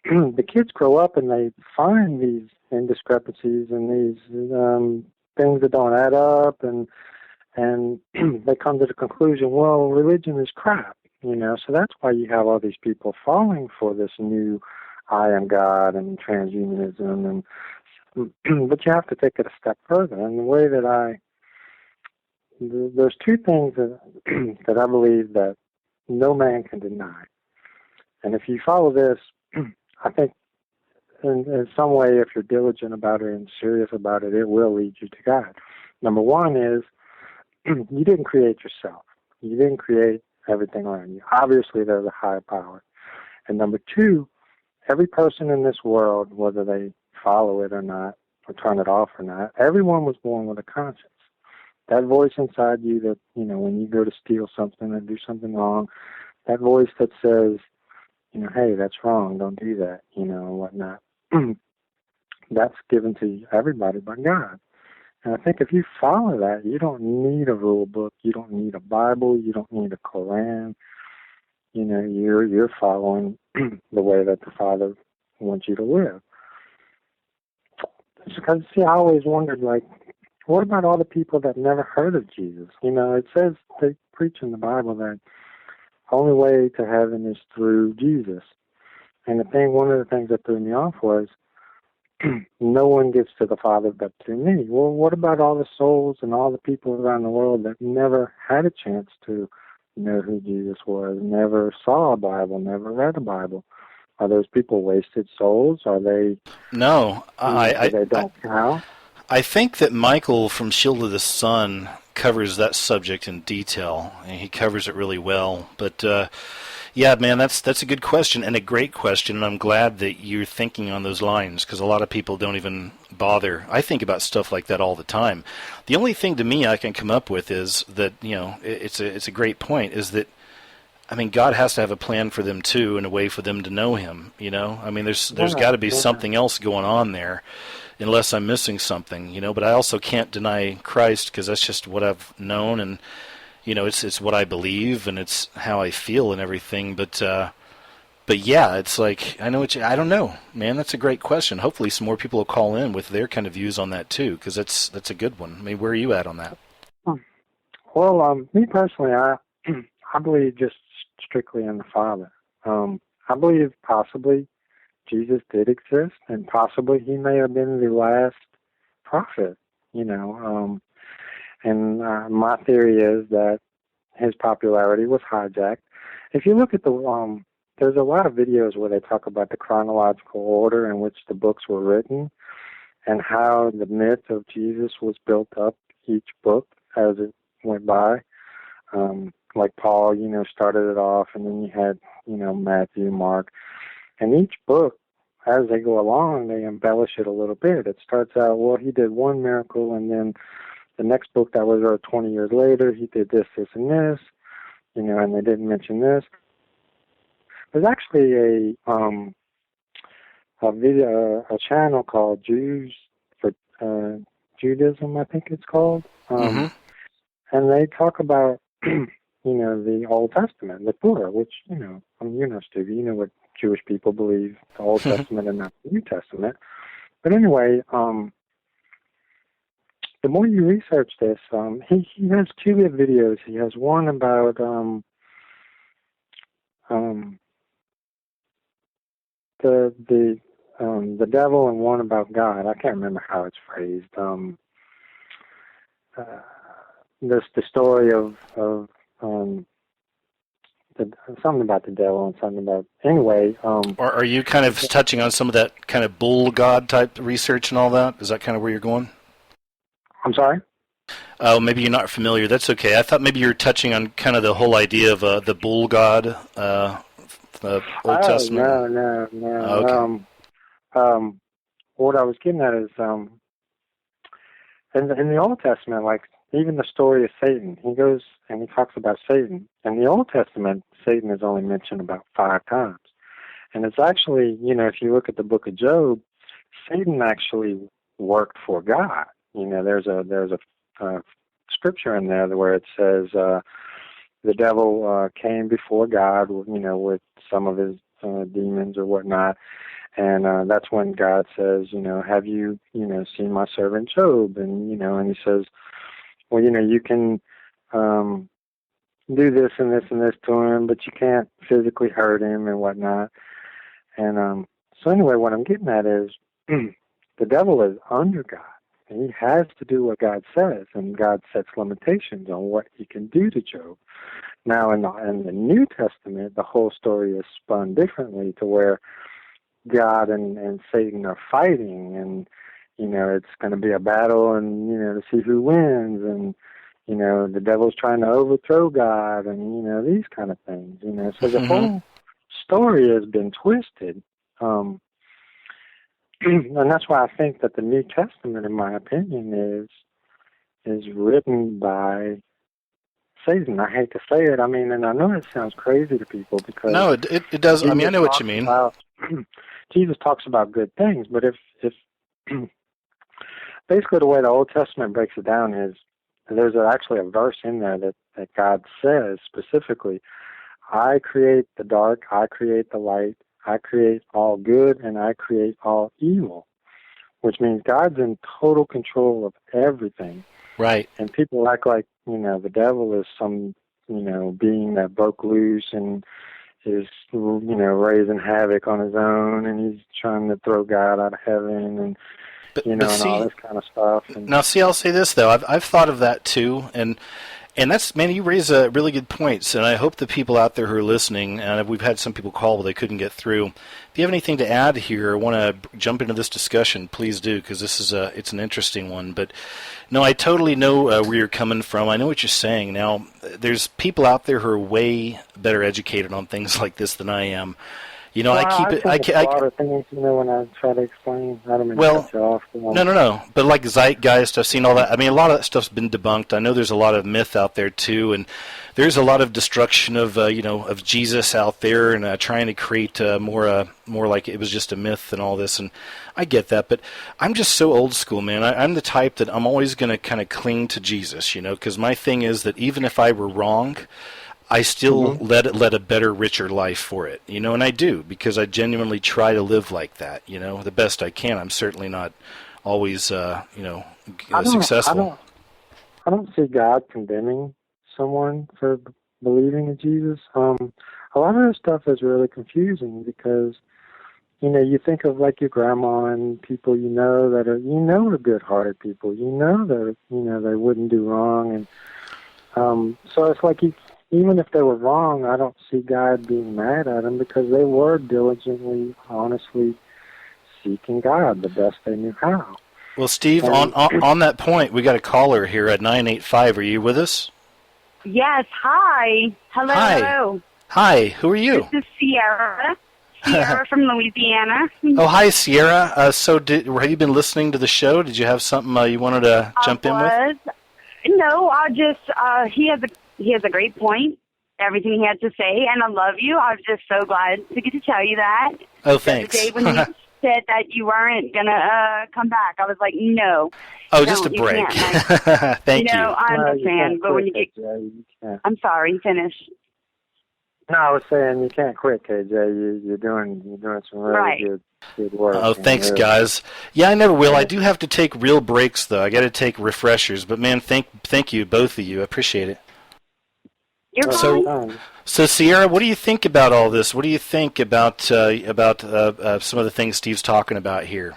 the kids grow up and they find these indiscrepancies and these things that don't add up, and they come to the conclusion, well, religion is crap, So that's why you have all these people falling for this new I am God and transhumanism, and but you have to take it a step further. And the way that there's two things that I believe that no man can deny. And if you follow this, I think in some way, if you're diligent about it and serious about it, it will lead you to God. Number one is, you didn't create yourself. You didn't create everything around you. Obviously, there's a higher power. And number two, every person in this world, whether they follow it or not, or turn it off or not, everyone was born with a conscience. That voice inside you that, when you go to steal something or do something wrong, that voice that says, hey, that's wrong, don't do that, and whatnot. That's given to everybody but God. And I think if you follow that, you don't need a rule book, you don't need a Bible, you don't need a Koran. You're following the way that the Father wants you to live. Because, see, I always wondered, what about all the people that never heard of Jesus? It says they preach in the Bible that the only way to heaven is through Jesus. And one of the things that threw me off was, no one gets to the Father but through me. Well, what about all the souls and all the people around the world that never had a chance to know who Jesus was, never saw a Bible, never read a Bible? Are those people wasted souls? Are they? No, They don't count. I think that Michael from Shield of the Sun covers that subject in detail, and he covers it really well. But yeah, man, that's a good question and a great question, and I'm glad that you're thinking on those lines, because a lot of people don't even bother. I think about stuff like that all the time. The only thing to me I can come up with is that, it's a great point, is that, I mean, God has to have a plan for them too, and a way for them to know Him. I mean, there's got to be something else going on there, unless I'm missing something. But I also can't deny Christ, because that's just what I've known, and it's what I believe, and it's how I feel and everything. But yeah, it's like, I don't know, man. That's a great question. Hopefully, some more people will call in with their kind of views on that too, because that's a good one. I mean, where are you at on that? Well, me personally, I believe just strictly in the Father. I believe possibly Jesus did exist, and possibly he may have been the last prophet. And my theory is that his popularity was hijacked. If you look at there's a lot of videos where they talk about the chronological order in which the books were written, and how the myth of Jesus was built up each book as it went by. Like Paul, started it off, and then you had, Matthew, Mark. And each book, as they go along, they embellish it a little bit. It starts out, well, he did one miracle, and then the next book that was 20 years later, he did this, this, and this, and they didn't mention this. There's actually a video, a channel called Jews for Judaism, I think it's called. And they talk about the Old Testament, the Torah, which, Stevie, you know what Jewish people believe, the Old Testament and not the New Testament. But anyway, the more you research this, he has two good videos. He has one about the devil, and one about God. I can't remember how it's phrased. The story of something about the devil and something about, anyway. Or are you kind of touching on some of that kind of bull god type research and all that? Is that kind of where you're going? I'm sorry? Oh, maybe you're not familiar. That's okay. I thought maybe you were touching on kind of the whole idea of the bull god, the Old Testament. No. Okay. What I was getting at is, in the Old Testament, like even the story of Satan, he goes and he talks about Satan. In the Old Testament, Satan is only mentioned about 5 times. And it's actually, if you look at the book of Job, Satan actually worked for God. There's a scripture in there where it says the devil came before God, with some of his demons or whatnot, and that's when God says, have you, seen my servant Job? And and he says, well, you can do this and this and this to him, but you can't physically hurt him and whatnot. And so anyway, what I'm getting at is the devil is under God. And he has to do what God says, and God sets limitations on what he can do to Job. Now, in the New Testament, the whole story is spun differently, to where God and Satan are fighting, and it's going to be a battle, and to see who wins, and the devil's trying to overthrow God, and these kind of things. So the whole story has been twisted. And that's why I think that the New Testament, in my opinion, is written by Satan. I hate to say it. I mean, and I know it sounds crazy to people, because no, it does. I mean, I know what you mean. Jesus talks about good things, but if basically the way the Old Testament breaks it down is, there's actually a verse in there that God says specifically, I create the dark, I create the light, I create all good, and I create all evil, which means God's in total control of everything. Right. And people act like, the devil is some, being that broke loose and is, raising havoc on his own, and he's trying to throw God out of heaven, and and all this kind of stuff. And, now, see, I'll say this though: I've thought of that too, and that's, man, you raise a really good points, and I hope the people out there who are listening, and we've had some people call but they couldn't get through. If you have anything to add here, or want to jump into this discussion, please do, because this is it's an interesting one. But no, I totally know where you're coming from. I know what you're saying. Now, there's people out there who are way better educated on things like this than I am. I keep it. A lot of things, when I try to explain. I don't mean to cut you off. No. But like Zeitgeist, I've seen all that. I mean, a lot of that stuff's been debunked. I know there's a lot of myth out there too, and there's a lot of destruction of of Jesus out there, and trying to create more like it was just a myth and all this. And I get that, but I'm just so old school, man. I'm the type that I'm always going to kind of cling to Jesus, because my thing is that even if I were wrong, I still led a better, richer life for it, and I do, because I genuinely try to live like that, the best I can. I'm certainly not always, successful. I don't see God condemning someone for believing in Jesus. A lot of this stuff is really confusing because, you think of like your grandma and people that are good-hearted people. That they wouldn't do wrong, and so it's like even if they were wrong, I don't see God being mad at them because they were diligently, honestly seeking God the best they knew how. Well, Steve, on that point, we got a caller here at 985. Are you with us? Yes. Hi. Hello. Hi. Hello. Hi. Who are you? This is Sierra. Sierra from Louisiana. Oh, hi, Sierra. So, have you been listening to the show? Did you have something you wanted to jump in with? No, I just he has a great point. Everything he had to say, and I love you. I was just so glad to get to tell you that. Oh, thanks. The day when you said that you weren't gonna come back, I was like, no. Oh, just a break. Thank you. I understand, but when you get, I'm sorry, finish. No, I was saying you can't quit, KJ. You're doing some really good work. Oh, thanks, guys. Yeah, I never will. I do have to take real breaks, though. I got to take refreshers. But man, thank you, both of you. I appreciate it. You're fine. So, Sierra, what do you think about all this? What do you think about some of the things Steve's talking about here?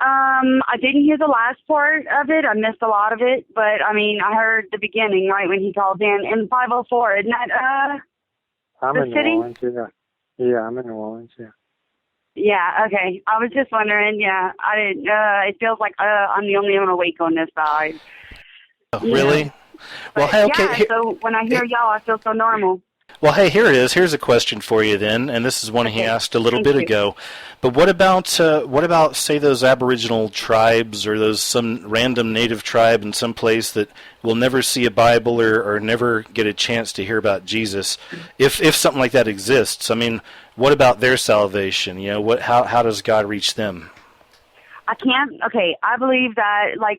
I didn't hear the last part of it. I missed a lot of it, but I mean, I heard the beginning, right, when he called in 504. Isn't that I'm the in city? New Orleans, yeah, I'm in New Orleans, yeah. Yeah, okay. I was just wondering, I didn't, it feels like I'm the only one awake on this side. Oh, really? Well, hey, okay. So when I hear y'all, I feel so normal. Well, hey, here it is. Here's a question for you then, and this is one he asked a little bit ago. But what about say those Aboriginal tribes or some random native tribe in some place that will never see a Bible or never get a chance to hear about Jesus? If something like that exists, I mean, what about their salvation? How does God reach them? I believe that, I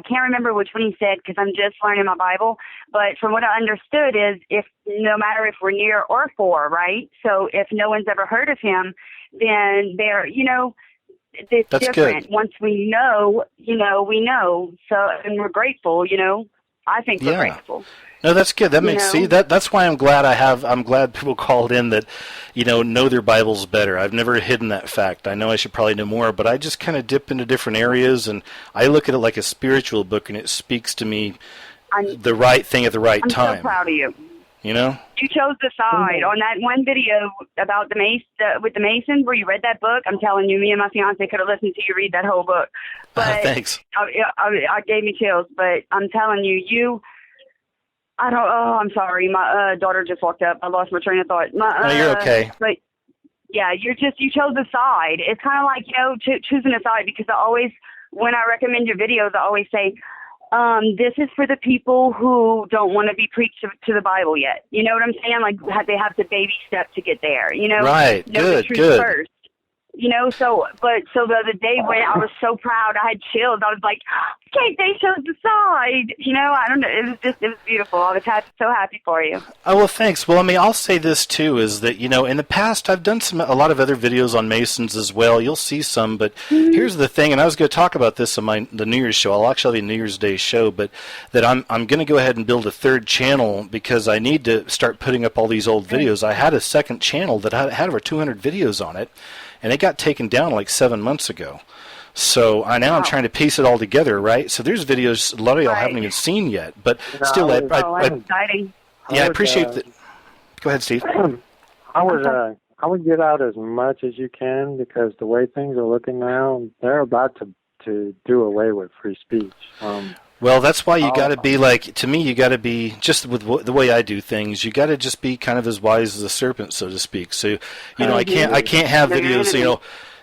can't remember which one he said because I'm just learning my Bible, but from what I understood is no matter if we're near or far, right? So if no one's ever heard of him, then it's That's different. Good. Once we know, we know. So, and we're grateful, I think we're grateful. No, that's good. That makes that's why I'm glad people called in that, know their Bibles better. I've never hidden that fact. I know I should probably know more, but I just kind of dip into different areas and I look at it like a spiritual book and it speaks to me the right thing at the right time. I'm so proud of you. You chose the side on that one video about with the Masons where you read that book. I'm telling you, me and my fiance could have listened to you read that whole book. But thanks. I gave me chills, but I'm telling you, I'm sorry. My daughter just walked up. I lost my train of thought. No, you're okay. But yeah, you chose a side. It's kind of like, choosing a side because when I recommend your videos, I always say, this is for the people who don't want to be preached to the Bible yet. You know what I'm saying? Like they have to baby step to get there, Right. Know Good. the truth first. So the other day when I was so proud, I had chills. I was like, Kate, they showed the side. I don't know. It was beautiful. I was so happy for you. Oh, well, thanks. Well, I'll say this too, is that, in the past I've done a lot of other videos on Masons as well. You'll see some, but here's the thing, and I was going to talk about this on the New Year's show. I'll actually have a New Year's Day show, but that I'm going to go ahead and build a third channel because I need to start putting up all these old videos. I had a second channel that had over 200 videos on it, and it got taken down like 7 months ago. So I'm trying to piece it all together, right? So there's videos a lot of y'all haven't even seen yet, but still, that's exciting. Yeah, I appreciate that. Go ahead, Steve. I would get out as much as you can because the way things are looking now, they're about to do away with free speech. Well, that's why you got to be to me, you got to be, just with the way I do things, you got to just be kind of as wise as a serpent, so to speak. So, I can't have videos,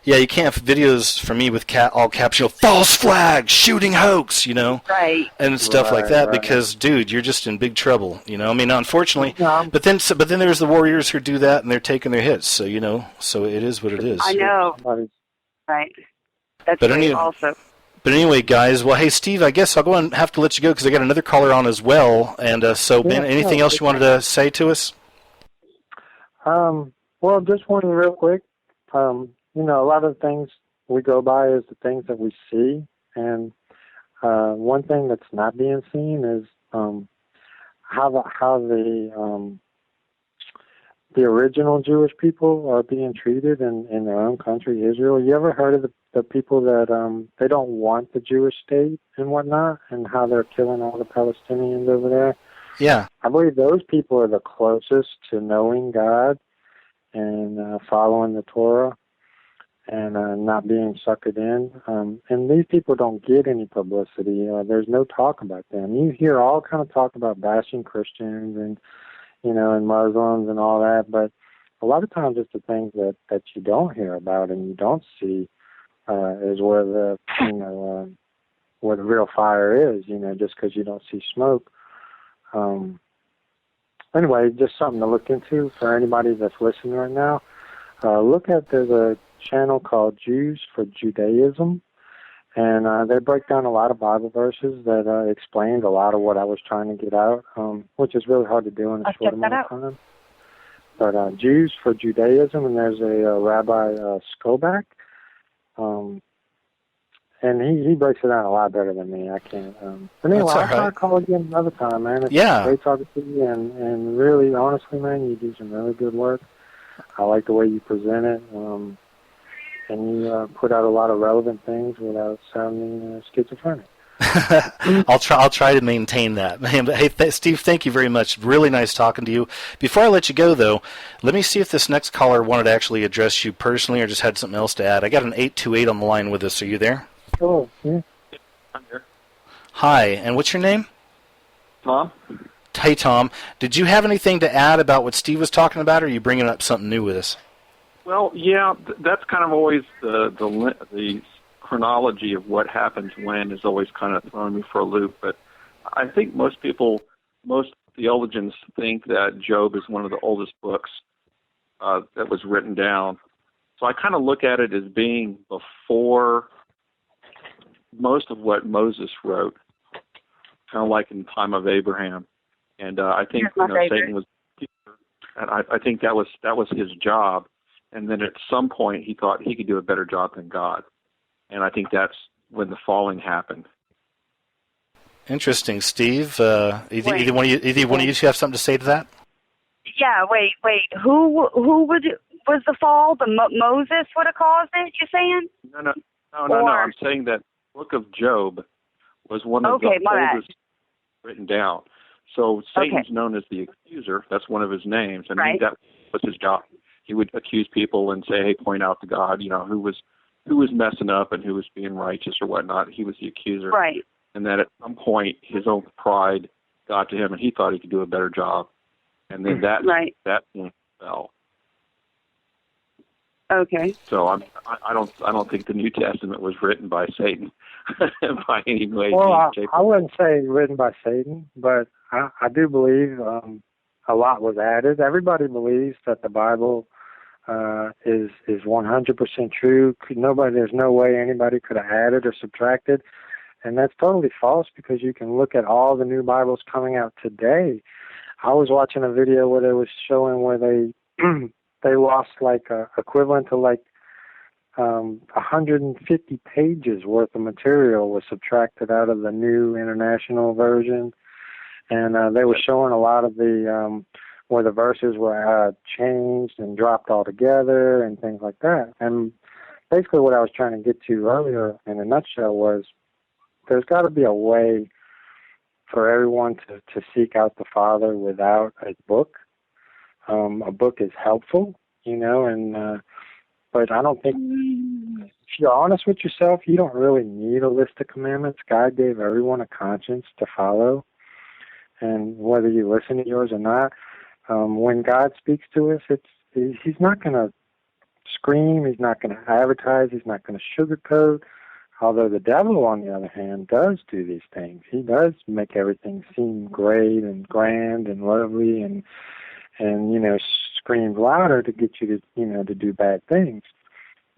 you can't have videos for me with all caps, false flag, shooting hoax, right, and stuff like that, because, dude, you're just in big trouble, unfortunately. But then there's the warriors who do that, and they're taking their hits, so so it is what it is. I know, right? That's great also. But anyway, guys, well, hey, Steve, I guess I'll go and have to let you go because I got another caller on as well. And so, Ben, anything else you wanted to say to us? Well, just one real quick. A lot of the things we go by is the things that we see. And one thing that's not being seen is how the original Jewish people are being treated in their own country, Israel. You ever heard of the people that they don't want the Jewish state and whatnot, and how they're killing all the Palestinians over there? Yeah. I believe those people are the closest to knowing God and following the Torah and not being suckered in. And these people don't get any publicity. There's no talk about them. You hear all kind of talk about bashing Christians and and Muslims and all that, but a lot of times it's the things that you don't hear about and you don't see is where the where the real fire is, just because you don't see smoke. Anyway, just something to look into for anybody that's listening right now. There's a channel called Jews for Judaism, and they break down a lot of Bible verses that explains a lot of what I was trying to get out, which is really hard to do in a short amount of time. But Jews for Judaism, and there's a Rabbi Skobach, and he breaks it down a lot better than me. I can't. But anyway, I'll try to call again another time, man. It's great talking to you, and really, honestly, man, you do some really good work. I like the way you present it. And you put out a lot of relevant things without sounding schizophrenic. I'll try to maintain that. But hey, Steve, thank you very much. Really nice talking to you. Before I let you go, though, let me see if this next caller wanted to actually address you personally or just had something else to add. I got an 828 on the line with us. Are you there? Oh, yeah. I'm here. Hi, and what's your name? Tom. Hey, Tom. Did you have anything to add about what Steve was talking about, or are you bringing up something new with us? Well, yeah, that's kind of always the chronology of what happens when is always kind of throwing me for a loop. But I think most theologians think that Job is one of the oldest books that was written down. So I kind of look at it as being before most of what Moses wrote, kind of like in the time of Abraham. And I think Satan was, and I think that was his job. And then at some point, he thought he could do a better job than God. And I think that's when the falling happened. Interesting, Steve. Either one of you have something to say to that? Yeah. Wait. Who was the fall? Moses would have caused it? You're saying? No. I'm saying that the book of Job was one of the oldest written down. So Satan's known as the accuser. That's one of his names, and that was his job. He would accuse people and say, "Hey, point out to God, who was messing up and who was being righteous or whatnot." He was the accuser, right? And that at some point, his own pride got to him, and he thought he could do a better job. And then that fell. Okay. So I don't think the New Testament was written by Satan by any way. Well, I wouldn't say written by Satan, but I do believe a lot was added. Everybody believes that the Bible is 100% true. There's no way anybody could have added or subtracted, and that's totally false because you can look at all the new Bibles coming out today. I was watching a video where they was showing where they they lost like equivalent to like 150 pages worth of material was subtracted out of the new international version, and they were showing a lot of the where the verses were changed and dropped altogether and things like that. And basically what I was trying to get to earlier in a nutshell was there's got to be a way for everyone to seek out the Father without a book. A book is helpful, and but I don't think, if you're honest with yourself, you don't really need a list of commandments. God gave everyone a conscience to follow, and whether you listen to yours or not, when God speaks to us, He's not going to scream, He's not going to advertise, He's not going to sugarcoat. Although the devil, on the other hand, does do these things. He does make everything seem great and grand and lovely and scream louder to get you to, to do bad things.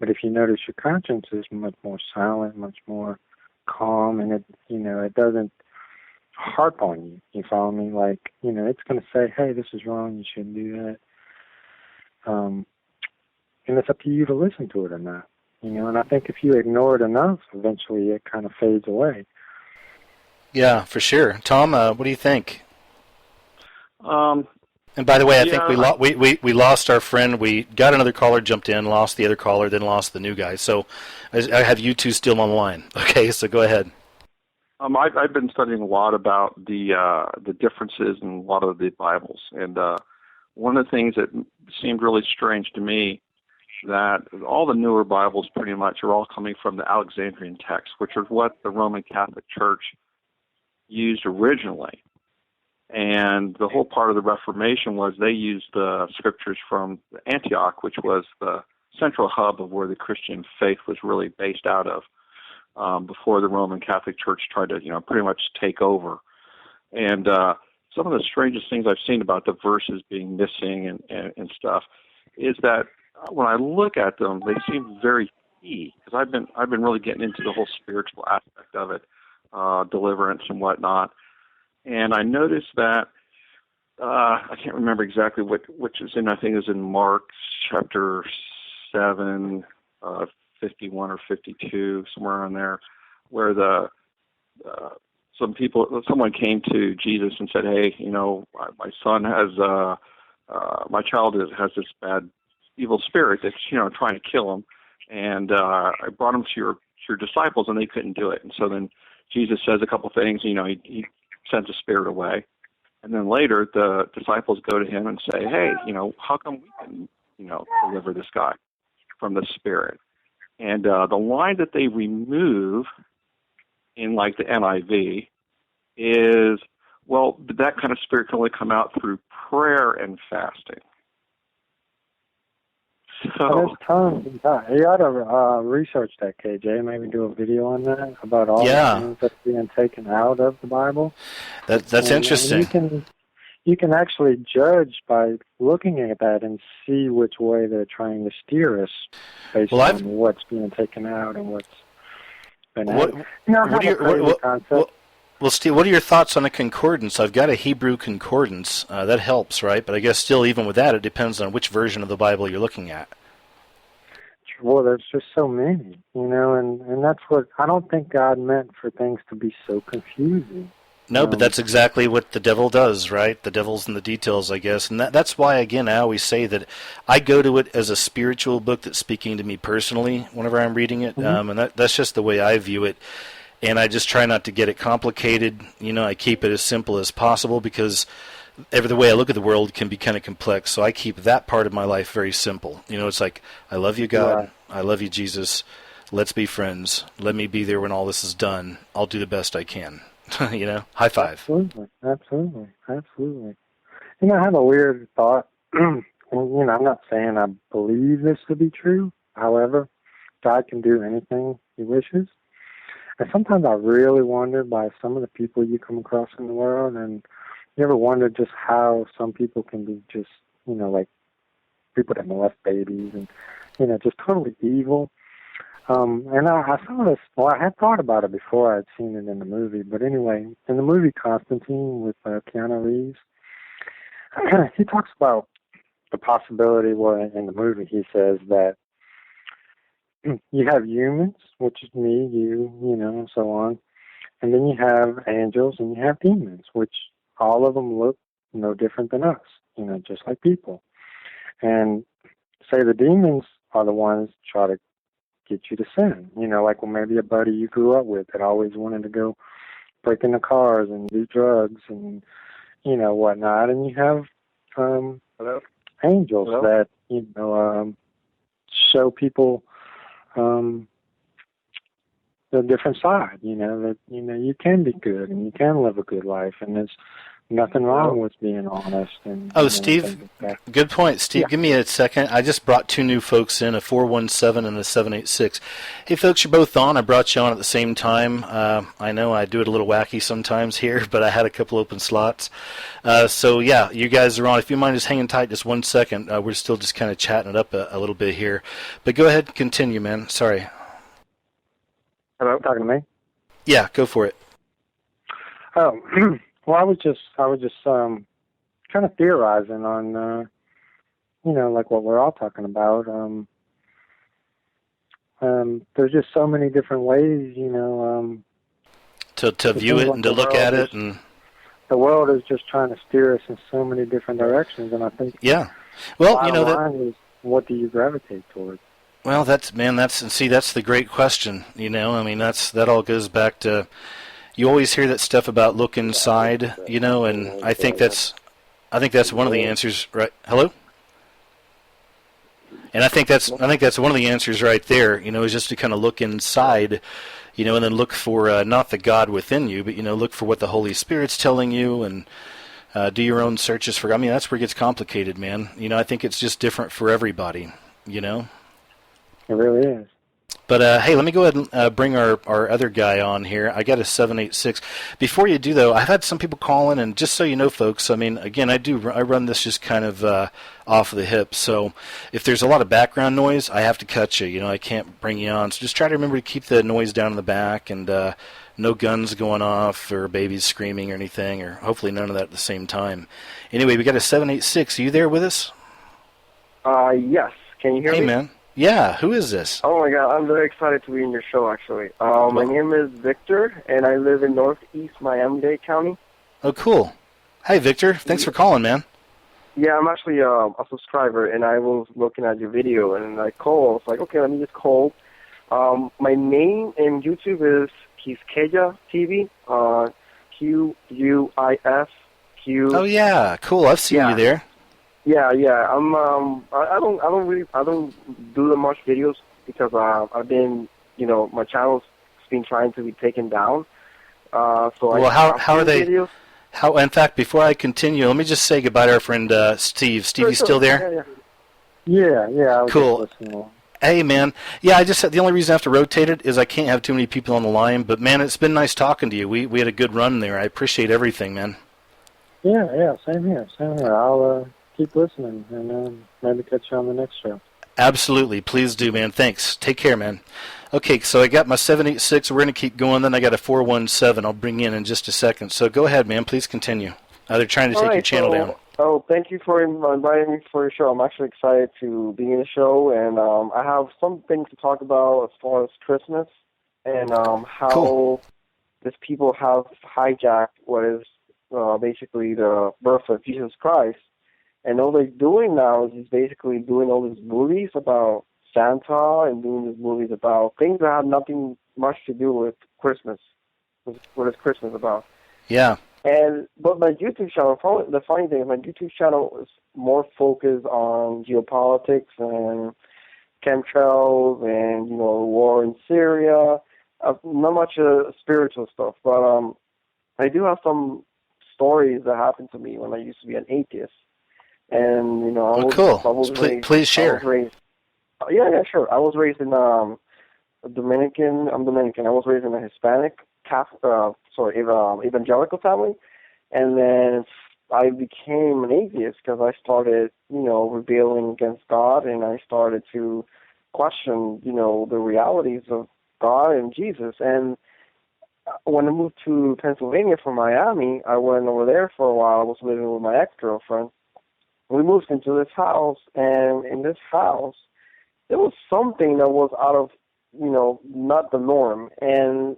But if you notice, your conscience is much more silent, much more calm, and it doesn't harp on you. You follow me? Like, it's going to say, hey, this is wrong, you shouldn't do that. And it's up to you to listen to it or not. And I think if you ignore it enough, eventually it kind of fades away. Yeah, for sure. Tom, what do you think? And by the way, I think we lost our friend. We got another caller, jumped in, lost the other caller, then lost the new guy. So I have you two still on the line. Okay, so go ahead. I've been studying a lot about the differences in a lot of the Bibles, and one of the things that seemed really strange to me, that all the newer Bibles pretty much are all coming from the Alexandrian text, which is what the Roman Catholic Church used originally. And the whole part of the Reformation was they used the scriptures from Antioch, which was the central hub of where the Christian faith was really based out of, before the Roman Catholic Church tried to, pretty much take over. And some of the strangest things I've seen about the verses being missing and stuff is that when I look at them, they seem very key, because I've been really getting into the whole spiritual aspect of it, deliverance and whatnot. And I noticed that I can't remember exactly which is in. I think it was in Mark chapter 7, 51 or 52, somewhere around there, where someone came to Jesus and said, "Hey, my son has my child has this bad evil spirit that's trying to kill him, and I brought him to your disciples, and they couldn't do it." And so then Jesus says a couple things. He sends the spirit away, and then later the disciples go to him and say, "Hey, how come we can deliver this guy from the spirit?" And the line that they remove in like the NIV is, well, that kind of spirit can only come out through prayer and fasting. So there's tons of that. You ought to research that, KJ. Maybe do a video on that about all the things that's being taken out of the Bible. That's interesting. And you can actually judge by looking at that and see which way they're trying to steer us based on what's being taken out and what's been added. Well, Steve, what are your thoughts on a concordance? I've got a Hebrew concordance. That helps, right? But I guess still, even with that, it depends on which version of the Bible you're looking at. Well, there's just so many, and that's what I don't think God meant for things to be so confusing. No, but that's exactly what the devil does, right? The devil's in the details, I guess. And that's why, again, I always say that I go to it as a spiritual book that's speaking to me personally whenever I'm reading it. And that's just the way I view it. And I just try not to get it complicated. I keep it as simple as possible, because the way I look at the world can be kind of complex. So I keep that part of my life very simple. It's like, I love you, God. Right. I love you, Jesus. Let's be friends. Let me be there when all this is done. I'll do the best I can. High five. Absolutely. I have a weird thought. I'm not saying I believe this to be true. However, God can do anything He wishes. And sometimes I really wonder by some of the people you come across in the world, and you ever wonder just how some people can be just, like people that molest babies and, just totally evil. And I saw this, well, I had thought about it before I'd seen it in the movie, but anyway, in the movie Constantine with Keanu Reeves, he talks about the possibility, well, in the movie he says that you have humans, which is me, you, and so on, and then you have angels and you have demons, which all of them look no different than us, just like people. And say the demons are the ones try to get you to sin, like when maybe a buddy you grew up with that always wanted to go break into cars and do drugs and, whatnot. And you have angels that, show people the different side, that, you can be good and you can live a good life and there's nothing wrong with being honest. And Steve, good point. Steve, give me a second. I just brought two new folks in, a 417 and a 786. Hey, folks, you're both on. I brought you on at the same time. I know I do it a little wacky sometimes here, but I had a couple open slots. So, yeah, you guys are on. If you mind just hanging tight just 1 second, we're still just kind of chatting it up a little bit here. But go ahead and continue, man. Sorry. Hello, talking to me? Yeah, go for it. Oh, well, I was just kind of theorizing on, like what we're all talking about. There's just so many different ways, to view it and to look at it, and the world is just trying to steer us in so many different directions, and I think well, line is, what do you gravitate towards? Well, that's the great question. That all goes back to. You always hear that stuff about look inside, and I think that's one of the answers, right? Hello? And I think that's one of the answers right there, is just to kind of look inside, and then look for not the God within you, but look for what the Holy Spirit's telling you, and do your own searches for. That's where it gets complicated, man. I think it's just different for everybody. It really is. But, hey, let me go ahead and bring our other guy on here. I got a 786. Before you do, though, I've had some people call in, and just so you know, folks, again, I run this just kind of off the hip. So if there's a lot of background noise, I have to cut you. I can't bring you on. So just try to remember to keep the noise down in the back, and no guns going off or babies screaming or anything, or hopefully none of that at the same time. Anyway, we got a 786. Are you there with us? Yes. Can you hear me? Hey, man. Yeah, who is this? Oh my God, I'm very excited to be in your show, actually. My name is Victor, and I live in northeast Miami-Dade County. Oh, cool. Hey, Victor, thanks for calling, man. Yeah, I'm actually a subscriber, and I was looking at your video, and I called. I was like, okay, let me just call. My name in YouTube is Quisqueya TV, Quis. Oh yeah, cool. I've seen you there. Yeah. I don't do that much videos because I've been, my channel's been trying to be taken down. How are they? Videos. In fact, before I continue, let me just say goodbye to our friend Steve. Steve, you still there? Yeah. Cool. Hey, man. Yeah, I just said the only reason I have to rotate it is I can't have too many people on the line. But man, it's been nice talking to you. We had a good run there. I appreciate everything, man. Yeah. Same here. I'll keep listening and maybe catch you on the next show. Absolutely. Please do, man. Thanks. Take care, man. Okay, so I got my 786. We're going to keep going. Then I got a 417. I'll bring you in just a second. So go ahead, man. Please continue. They're trying to take your channel down. Oh, thank you for inviting me for your show. I'm actually excited to be in the show, and I have some things to talk about as far as Christmas and how these people have hijacked what is basically the birth of Jesus Christ. And all they're doing now is basically doing all these movies about Santa and doing these movies about things that have nothing much to do with Christmas. What is Christmas about? Yeah. But my YouTube channel, the funny thing is my YouTube channel is more focused on geopolitics and chemtrails and, war in Syria. Not much spiritual stuff, but I do have some stories that happened to me when I used to be an atheist. And, Please share. Yeah, sure. I was raised in Dominican. I'm Dominican. I was raised in a Hispanic evangelical family, and then I became an atheist because I started, rebelling against God, and I started to question, the realities of God and Jesus. And when I moved to Pennsylvania from Miami, I went over there for a while. I was living with my ex-girlfriend. We moved into this house, and in this house, there was something that was out of, not the norm. And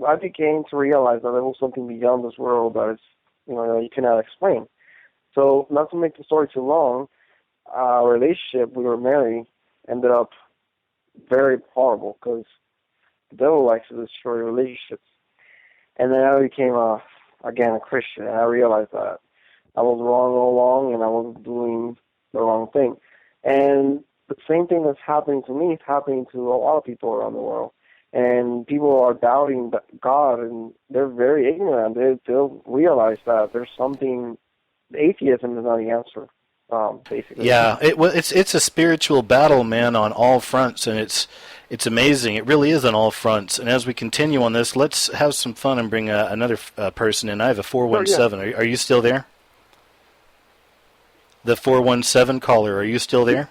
I began to realize that there was something beyond this world that is, that you cannot explain. So, not to make the story too long, our relationship, we were married, ended up very horrible because the devil likes to destroy relationships. And then I became, again, a Christian, and I realized that I was wrong all along, and I was doing the wrong thing. And the same thing that's happening to me is happening to a lot of people around the world. And people are doubting God, and they're very ignorant. They'll realize that there's something. Atheism is not the answer, basically. Yeah, it's a spiritual battle, man, on all fronts, and it's amazing. It really is on all fronts. And as we continue on this, let's have some fun and bring another person in. I have a 417. Are you still there? The 417 caller, are you still there?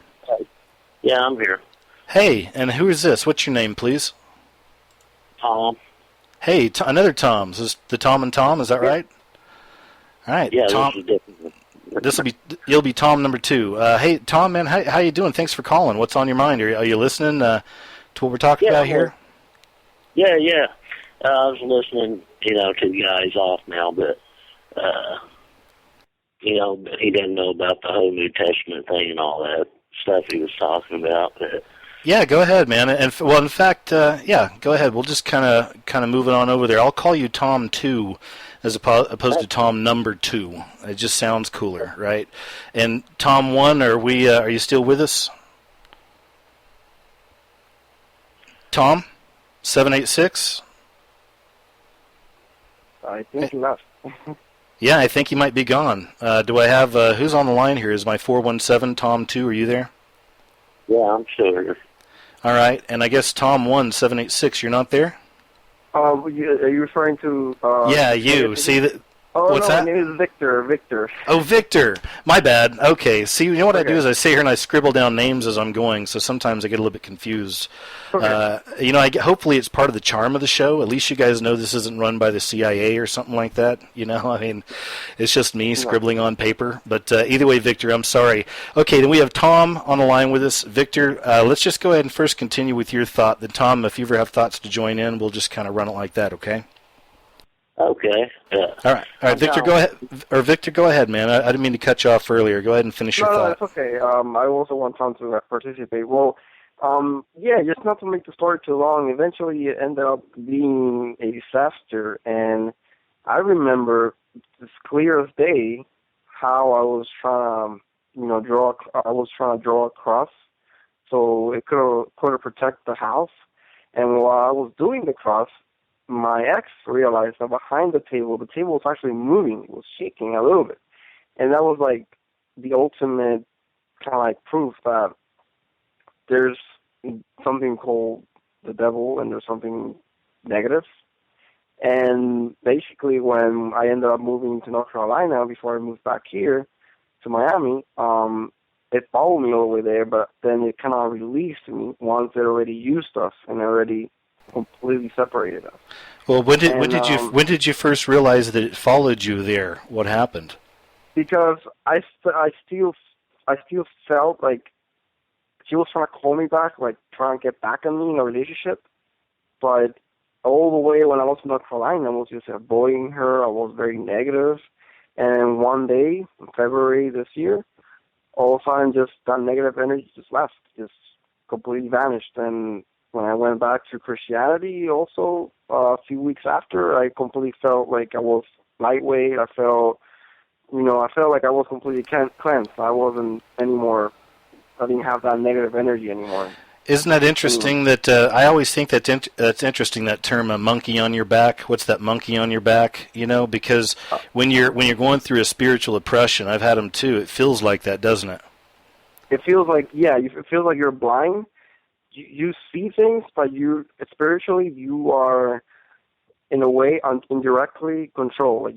Yeah, I'm here. Hey, and who is this? What's your name, please? Tom. Hey, another Tom. Is this the Tom and Tom? Is that right? All right, yeah, Tom. You'll be Tom number 2. Hey, Tom, man, how you doing? Thanks for calling. What's on your mind? Are you listening to what we're talking about here? Yeah. I was listening, to the guys off now, but he didn't know about the whole New Testament thing and all that stuff he was talking about. Yeah, go ahead, man. And well, in fact, yeah, go ahead. We'll just kind of move it on over there. I'll call you Tom 2 as opposed to Tom number 2. It just sounds cooler, right? And Tom 1, are you still with us? Tom 786. I think he left. Yeah, I think he might be gone. Do I have who's on the line here? Is my 417 Tom 2? Are you there? Yeah, I'm still here. All right, and I guess Tom 786, you're not there? Are you referring to... yeah, you. See that? Oh, What's no, that? my name is Victor. Oh, Victor. My bad. Okay. See, you know what I do is I sit here and I scribble down names as I'm going, so sometimes I get a little bit confused. Okay. Hopefully it's part of the charm of the show. At least you guys know this isn't run by the CIA or something like that. I mean, it's just me scribbling on paper. But either way, Victor, I'm sorry. Okay, then we have Tom on the line with us. Victor, let's just go ahead and first continue with your thought. Then, Tom, if you ever have thoughts to join in, we'll just kind of run it like that, okay? Okay. Yeah. All right, Victor, go ahead. Or Victor, go ahead, man. I didn't mean to cut you off earlier. Go ahead and finish your thought. No, it's okay. I also want Tom to participate. Well, just not to make the story too long, eventually it ended up being a disaster, and I remember as clear as day how I was trying to, draw a cross so it could protect the house, and while I was doing the cross, my ex realized that behind the table was actually moving. It was shaking a little bit. And that was like the ultimate kind of like proof that there's something called the devil and there's something negative. And basically when I ended up moving to North Carolina before I moved back here to Miami, it followed me all the way there, but then it kind of released me once it already used us and already completely separated us. Well, when did you first realize that it followed you there? What happened? Because I still felt like she was trying to call me back, like trying to get back on me in a relationship. But all the way when I was in North Carolina, I was just avoiding her. I was very negative. And one day, in February this year, all of a sudden, just that negative energy just left, just completely vanished. And when I went back to Christianity also, a few weeks after, I completely felt like I was lightweight. I felt like I was completely cleansed. I wasn't anymore, I didn't have that negative energy anymore. Isn't that interesting that, I always think that's interesting, that term, a monkey on your back. What's that monkey on your back? Because when you're going through a spiritual oppression, I've had them too, it feels like that, doesn't it? It feels like, it feels like you're blind. You see things, but spiritually you are in a way, indirectly control. Like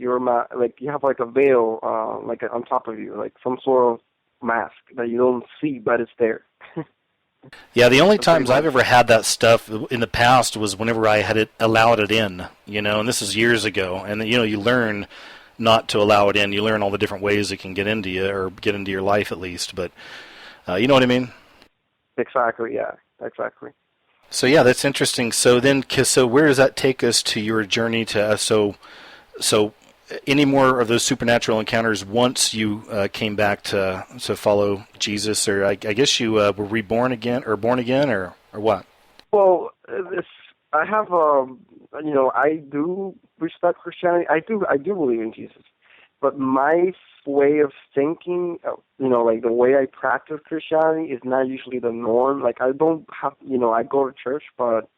like you have like a veil, like on top of you, like some sort of mask that you don't see, but it's there. Yeah, the only times I've ever had that stuff in the past was whenever I had allowed it in, and this is years ago. And you learn not to allow it in. You learn all the different ways it can get into you or get into your life at least. But you know what I mean? Exactly. Yeah. Exactly. So yeah, that's interesting. So then, so where does that take us to your journey to so any more of those supernatural encounters once you came back to follow Jesus, or I guess you were reborn again or born again, or what? Well, I have I do respect Christianity. I do believe in Jesus, but my way of thinking, like the way I practice Christianity is not usually the norm. Like I don't have, I go to church, but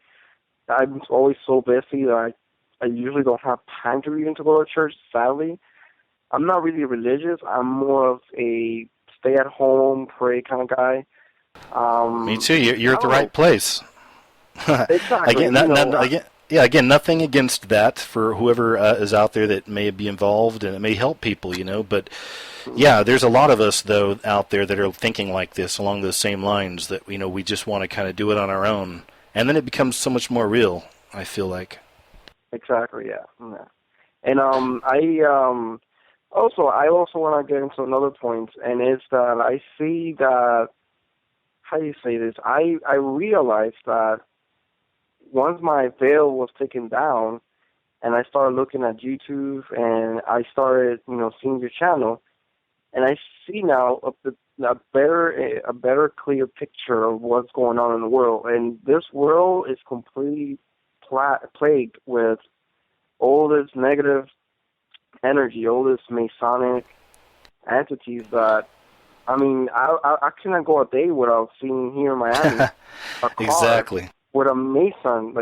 I'm always so busy that I usually don't have time to even to go to church, sadly. I'm not really religious. I'm more of a stay-at-home, pray kind of guy. Me too. You're at the right place. Exactly. Again, nothing against that for whoever is out there that may be involved, and it may help people, But, yeah, there's a lot of us, though, out there that are thinking like this, along those same lines, that, we just want to kind of do it on our own. And then it becomes so much more real, I feel like. Exactly, yeah. And I also want to get into another point, and it's that I see that, how do you say this? I realized that once my veil was taken down, and I started looking at YouTube, and I started, seeing your channel, and I see now a better, clear picture of what's going on in the world. And this world is completely plagued with all this negative energy, all this Masonic entities that, I cannot go a day without seeing here in Miami a car exactly with a Mason,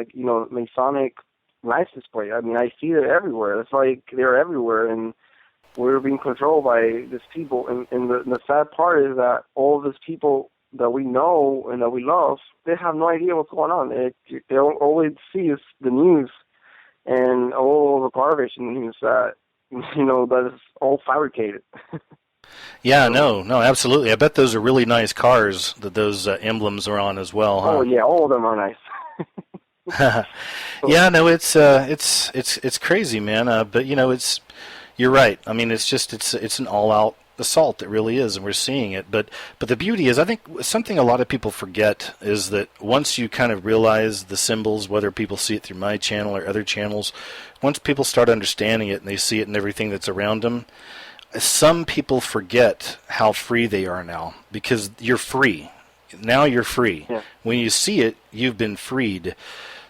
Masonic license plate. I see it everywhere. It's like they're everywhere, and we're being controlled by these people. And the sad part is that all these people that we know and that we love, they have no idea what's going on. They always see is the news and all the garbage in the news that, that is all fabricated. Yeah, no, absolutely. I bet those are really nice cars that those emblems are on as well, huh? Oh yeah, all of them are nice. Yeah, no, it's crazy, man. But you're right. It's an all-out assault. It really is, and we're seeing it. But the beauty is, I think something a lot of people forget is that once you kind of realize the symbols, whether people see it through my channel or other channels, once people start understanding it and they see it in everything that's around them, some people forget how free they are now, because you're free. Now you're free. Yeah. When you see it, you've been freed.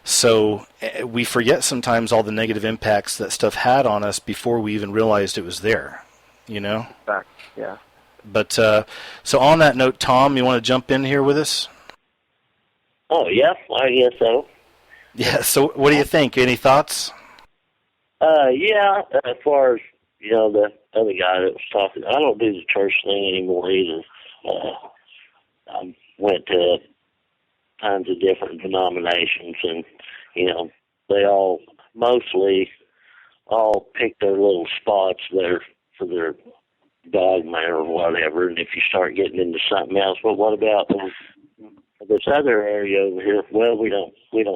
So we forget sometimes all the negative impacts that stuff had on us before we even realized it was there, Back, yeah. But so on that note, Tom, you want to jump in here with us? Oh, yeah, I guess so. Yeah, so what do you think? Any thoughts? Yeah, as far as, the other guy that was talking, I don't do the church thing anymore either. I went to tons of different denominations, and, they all mostly all pick their little spots there for their dogma or whatever. And if you start getting into something else, well, what about this other area over here? Well, we don't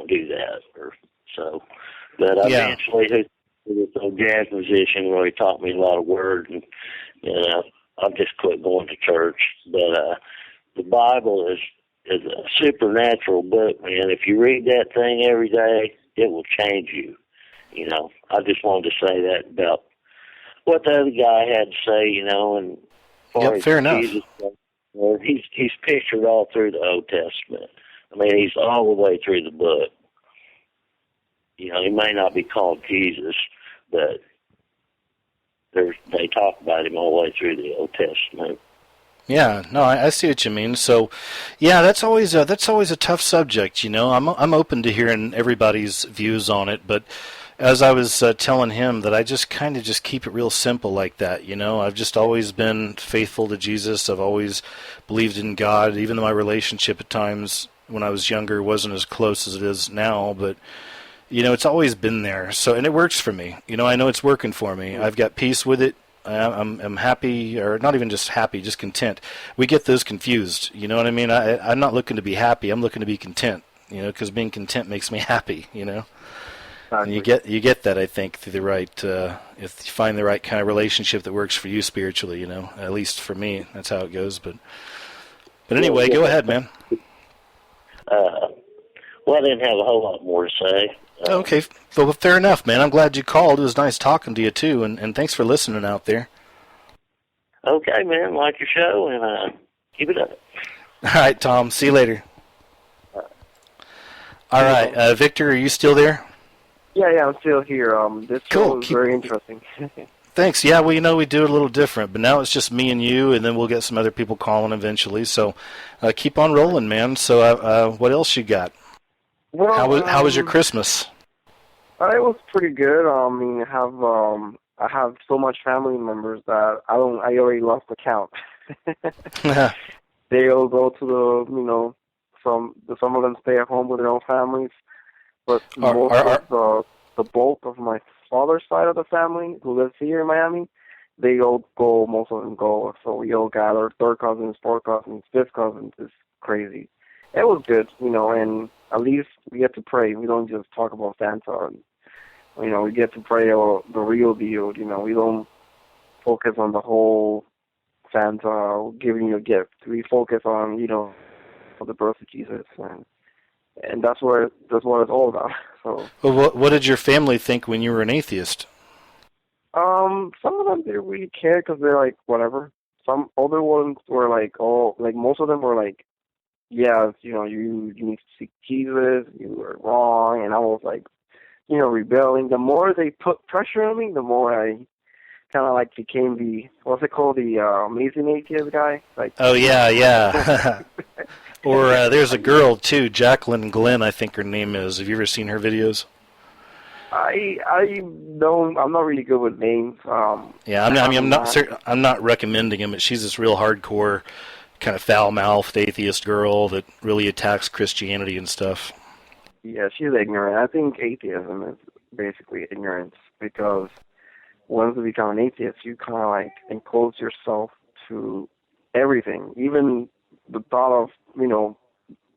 do that. Or so, but eventually, this old jazz musician really taught me a lot of words, and I've just quit going to church. But the Bible is a supernatural book, man. If you read that thing every day, it will change you. I just wanted to say that about what the other guy had to say, and fair enough. Jesus, he's pictured all through the Old Testament. He's all the way through the book. He may not be called Jesus, but they talk about him all the way through the Old Testament. Yeah, no, I see what you mean. So, yeah, that's always a tough subject. I'm open to hearing everybody's views on it, but as I was telling him, that I just kind of just keep it real simple like that. I've just always been faithful to Jesus. I've always believed in God, even though my relationship at times when I was younger wasn't as close as it is now. But it's always been there. So, and it works for me. I know it's working for me. I've got peace with it. I'm happy, or not even just happy, just content. We get those confused. You know what I mean? I'm not looking to be happy. I'm looking to be content. Because being content makes me happy. And you get that, I think, through the right. If you find the right kind of relationship that works for you spiritually. At least for me, that's how it goes. But anyway, go ahead, man. Well, I didn't have a whole lot more to say. Okay, well, fair enough, man. I'm glad you called. It was nice talking to you, too, and thanks for listening out there. Okay, man. Like your show, and keep it up. All right, Tom. See you later. All right, Victor, are you still there? Yeah, I'm still here. This show was very interesting. Thanks. Yeah, well, we do it a little different, but now it's just me and you, and then we'll get some other people calling eventually. So keep on rolling, man. So what else you got? Well, how was your Christmas? It was pretty good. I have so much family members that I already lost the count. They all go to some of them stay at home with their own families, but the bulk of my father's side of the family, who lives here in Miami, they all go. Most of them go. So we all gather, third cousins, fourth cousins, fifth cousins. It's crazy. It was good, and at least we get to pray. We don't just talk about Santa. We get to pray about the real deal. We don't focus on the whole Santa giving you a gift. We focus on, the birth of Jesus, and that's what it's all about. So. Well, what did your family think when you were an atheist? Some of them didn't really care because they're like, whatever. Some other ones were like, most of them were like, yeah, you need to seek Jesus, you were wrong, and I was like, rebelling. The more they put pressure on me, the more I kind of like became the, what's it called, the amazing atheist guy. Like, oh, yeah. Or there's a girl, too, Jacqueline Glenn, I think her name is. Have you ever seen her videos? I don't. I'm not really good with names. I'm not recommending him, but she's this real hardcore, kind of foul-mouthed atheist girl that really attacks Christianity and stuff. Yeah, she's ignorant. I think atheism is basically ignorance, because once you become an atheist, you kind of like enclose yourself to everything, even the thought of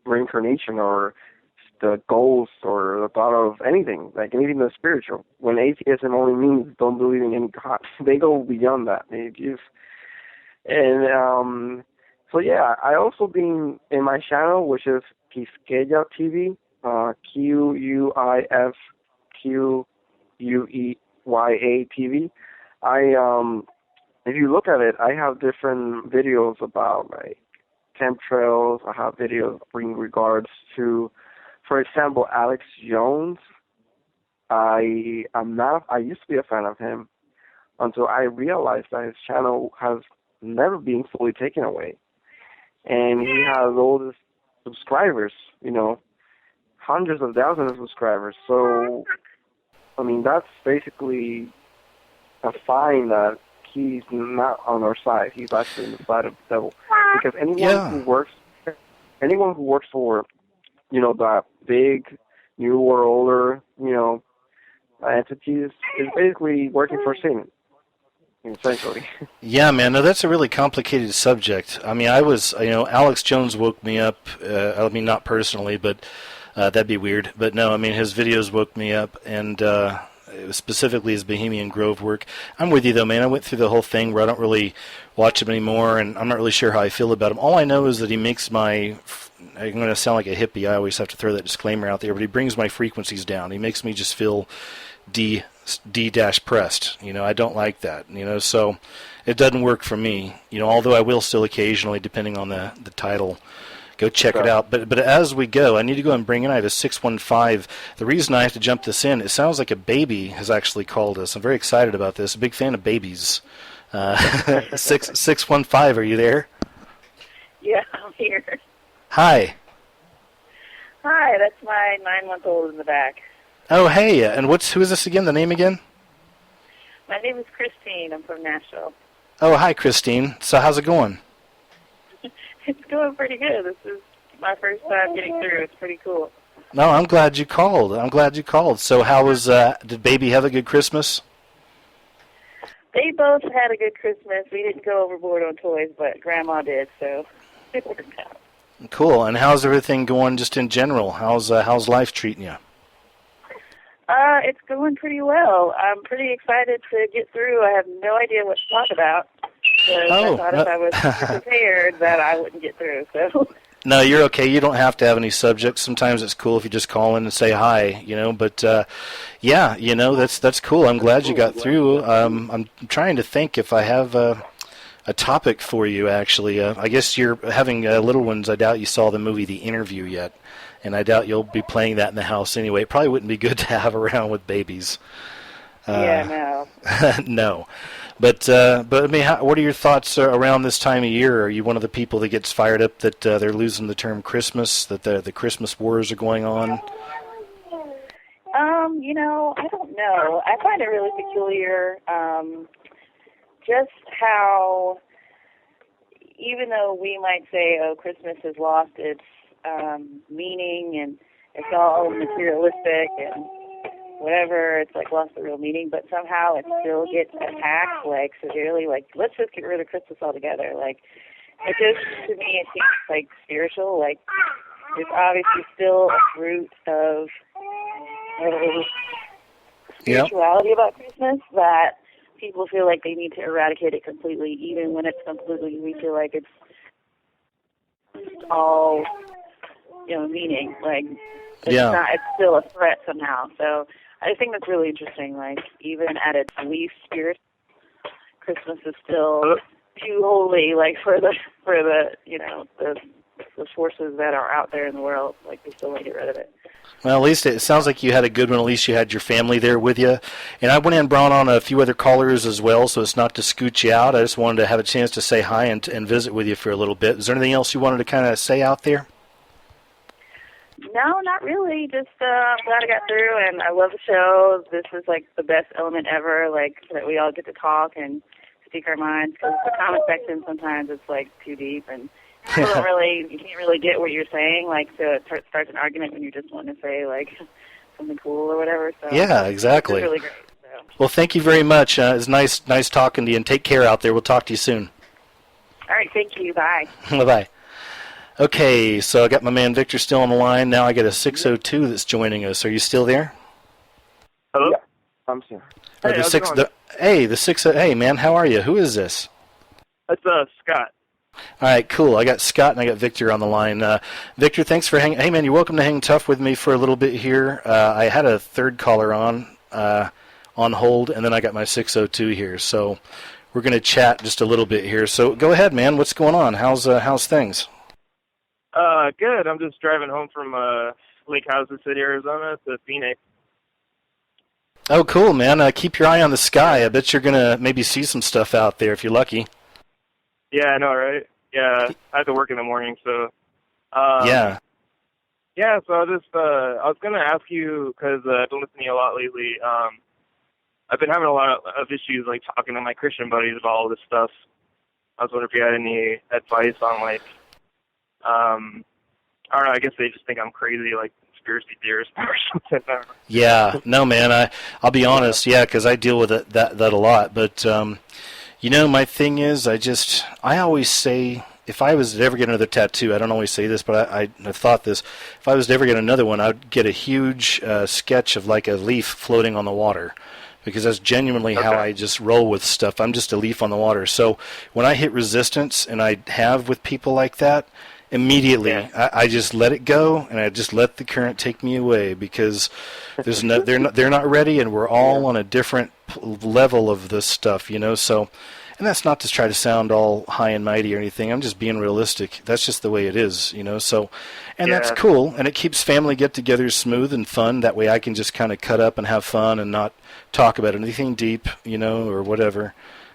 reincarnation or the ghost or the thought of anything, like anything that's spiritual. When atheism only means don't believe in any God, they go beyond that. So yeah, I also been in my channel, which is Quisqueya TV, QUISQUEYA TV. If you look at it, I have different videos about like chemtrails. I have videos in regards to, for example, Alex Jones. I used to be a fan of him until I realized that his channel has never been fully taken away. And he has all these subscribers, hundreds of thousands of subscribers. So, that's basically a sign that he's not on our side. He's actually on the side of the devil. Because anyone who works for, that big New World Order, entities is basically working for Satan, essentially. Yeah, man. No, that's a really complicated subject. Alex Jones woke me up. Not personally, but that'd be weird. But no, his videos woke me up, and specifically his Bohemian Grove work. I'm with you, though, man. I went through the whole thing where I don't really watch him anymore, and I'm not really sure how I feel about him. All I know is that he makes I'm going to sound like a hippie. I always have to throw that disclaimer out there, but he brings my frequencies down. He makes me just feel D-pressed. I don't like that. So it doesn't work for me. Although I will still occasionally, depending on the title, go check it out. But as we go, I need to go and bring in. I have a 615. The reason I have to jump this in, it sounds like a baby has actually called us. I'm very excited about this. A big fan of babies. 615. Are you there? Yeah, I'm here. Hi. Hi, that's my 9-month-old in the back. Oh, hey, and who is this again? The name again? My name is Christine. I'm from Nashville. Oh, hi, Christine. So how's it going? It's going pretty good. This is my first time getting through. It's pretty cool. No, I'm glad you called. I'm glad you called. So how was, did baby have a good Christmas? They both had a good Christmas. We didn't go overboard on toys, but Grandma did, so it worked out. Cool. And how's everything going just in general? How's life treating you? It's going pretty well. I'm pretty excited to get through. I have no idea what to talk about. Because I thought if I was prepared that I wouldn't get through, so... No, you're okay. You don't have to have any subjects. Sometimes it's cool if you just call in and say hi, But yeah, that's cool. I'm glad you got through. I'm trying to think if I have a topic for you. Actually, I guess you're having little ones. I doubt you saw the movie The Interview yet, and I doubt you'll be playing that in the house anyway. It probably wouldn't be good to have around with babies. Yeah, no. No. But I mean, what are your thoughts around this time of year? Are you one of the people that gets fired up that they're losing the term Christmas, that the Christmas wars are going on? I don't know. I find it really peculiar, just how, even though we might say, oh, Christmas has lost its meaning and it's all materialistic and whatever, it's like lost the real meaning, but somehow it still gets attacked like severely, like let's just get rid of Christmas altogether. Like it just, to me, it seems like spiritual, like it's obviously still a fruit of spirituality about Christmas that people feel like they need to eradicate it completely, even when it's completely, we feel like it's all, meaning, like it's still a threat somehow. So I think that's really interesting. Like, even at its least spiritual, Christmas is still too holy. Like for the the forces that are out there in the world. Like they still want to get rid of it. Well, at least it sounds like you had a good one. At least you had your family there with you. And I went in and brought on a few other callers as well, so it's not to scoot you out. I just wanted to have a chance to say hi and visit with you for a little bit. Is there anything else you wanted to kind of say out there? No, not really. Just I'm glad I got through, and I love the show. This is like the best element ever, like that we all get to talk and speak our minds. Because the comment section sometimes it's like too deep, and you can't really get what you're saying. Like, so it starts an argument when you just want to say like something cool or whatever. So yeah, exactly. It's really great. So. Well, thank you very much. It's nice talking to you, and take care out there. We'll talk to you soon. All right, thank you. Bye. Bye-bye. Okay, so I got my man Victor still on the line. Now I got a 602 that's joining us. Are you still there? Hello? Yeah, I'm here. Hey, man, how are you? Who is this? It's Scott. All right, cool. I got Scott and I got Victor on the line. Victor, thanks for hanging. Hey, man, you're welcome to hang tough with me for a little bit here. I had a third caller on hold, and then I got my 602 here. So we're going to chat just a little bit here. So go ahead, man. What's going on? How's things? Good. I'm just driving home from Lake Houses City, Arizona to Phoenix. Oh, cool, man. Keep your eye on the sky. I bet you're going to maybe see some stuff out there if you're lucky. Yeah, I know, right? Yeah, I have to work in the morning, so... Yeah. Yeah, so I was going to ask you, because I've been listening to you a lot lately, I've been having a lot of issues, like, talking to my Christian buddies about all this stuff. I was wondering if you had any advice on, like, I don't know, I guess they just think I'm crazy, like conspiracy theorist or something. Yeah, no, man, I'll be honest, yeah, because I deal with that a lot. But, my thing is, I always say, if I was to ever get another tattoo, I don't always say this, but I've thought this, if I was to ever get another one, I'd get a huge sketch of like a leaf floating on the water. Because that's genuinely how I just roll with stuff. I'm just a leaf on the water. So when I hit resistance, and I have with people like that, immediately I just let it go, and I just let the current take me away, because they're not ready, and we're all on a different level of this stuff, So, and that's not to try to sound all high and mighty or anything. I'm just being realistic. That's just the way it is, So, and that's cool, and it keeps family get-togethers smooth and fun. That way I can just kind of cut up and have fun and not talk about anything deep, or whatever.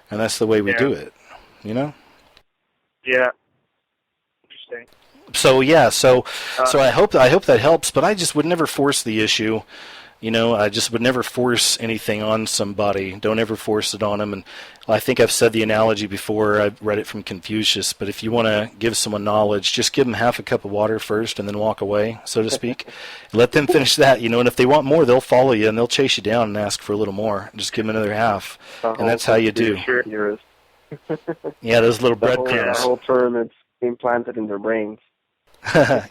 And that's the way we do it, Yeah. Interesting. So so I hope that helps, but I just would never force the issue. I just would never force anything on somebody. Don't ever force it on them. And I think I've said the analogy before. I've read it from Confucius. But if you want to give someone knowledge, just give them half a cup of water first and then walk away, so to speak. Let them finish that, And if they want more, they'll follow you and they'll chase you down and ask for a little more. Just give them another half. And that's how you do. Yeah, those little breadcrumbs. That whole term is implanted in their brains.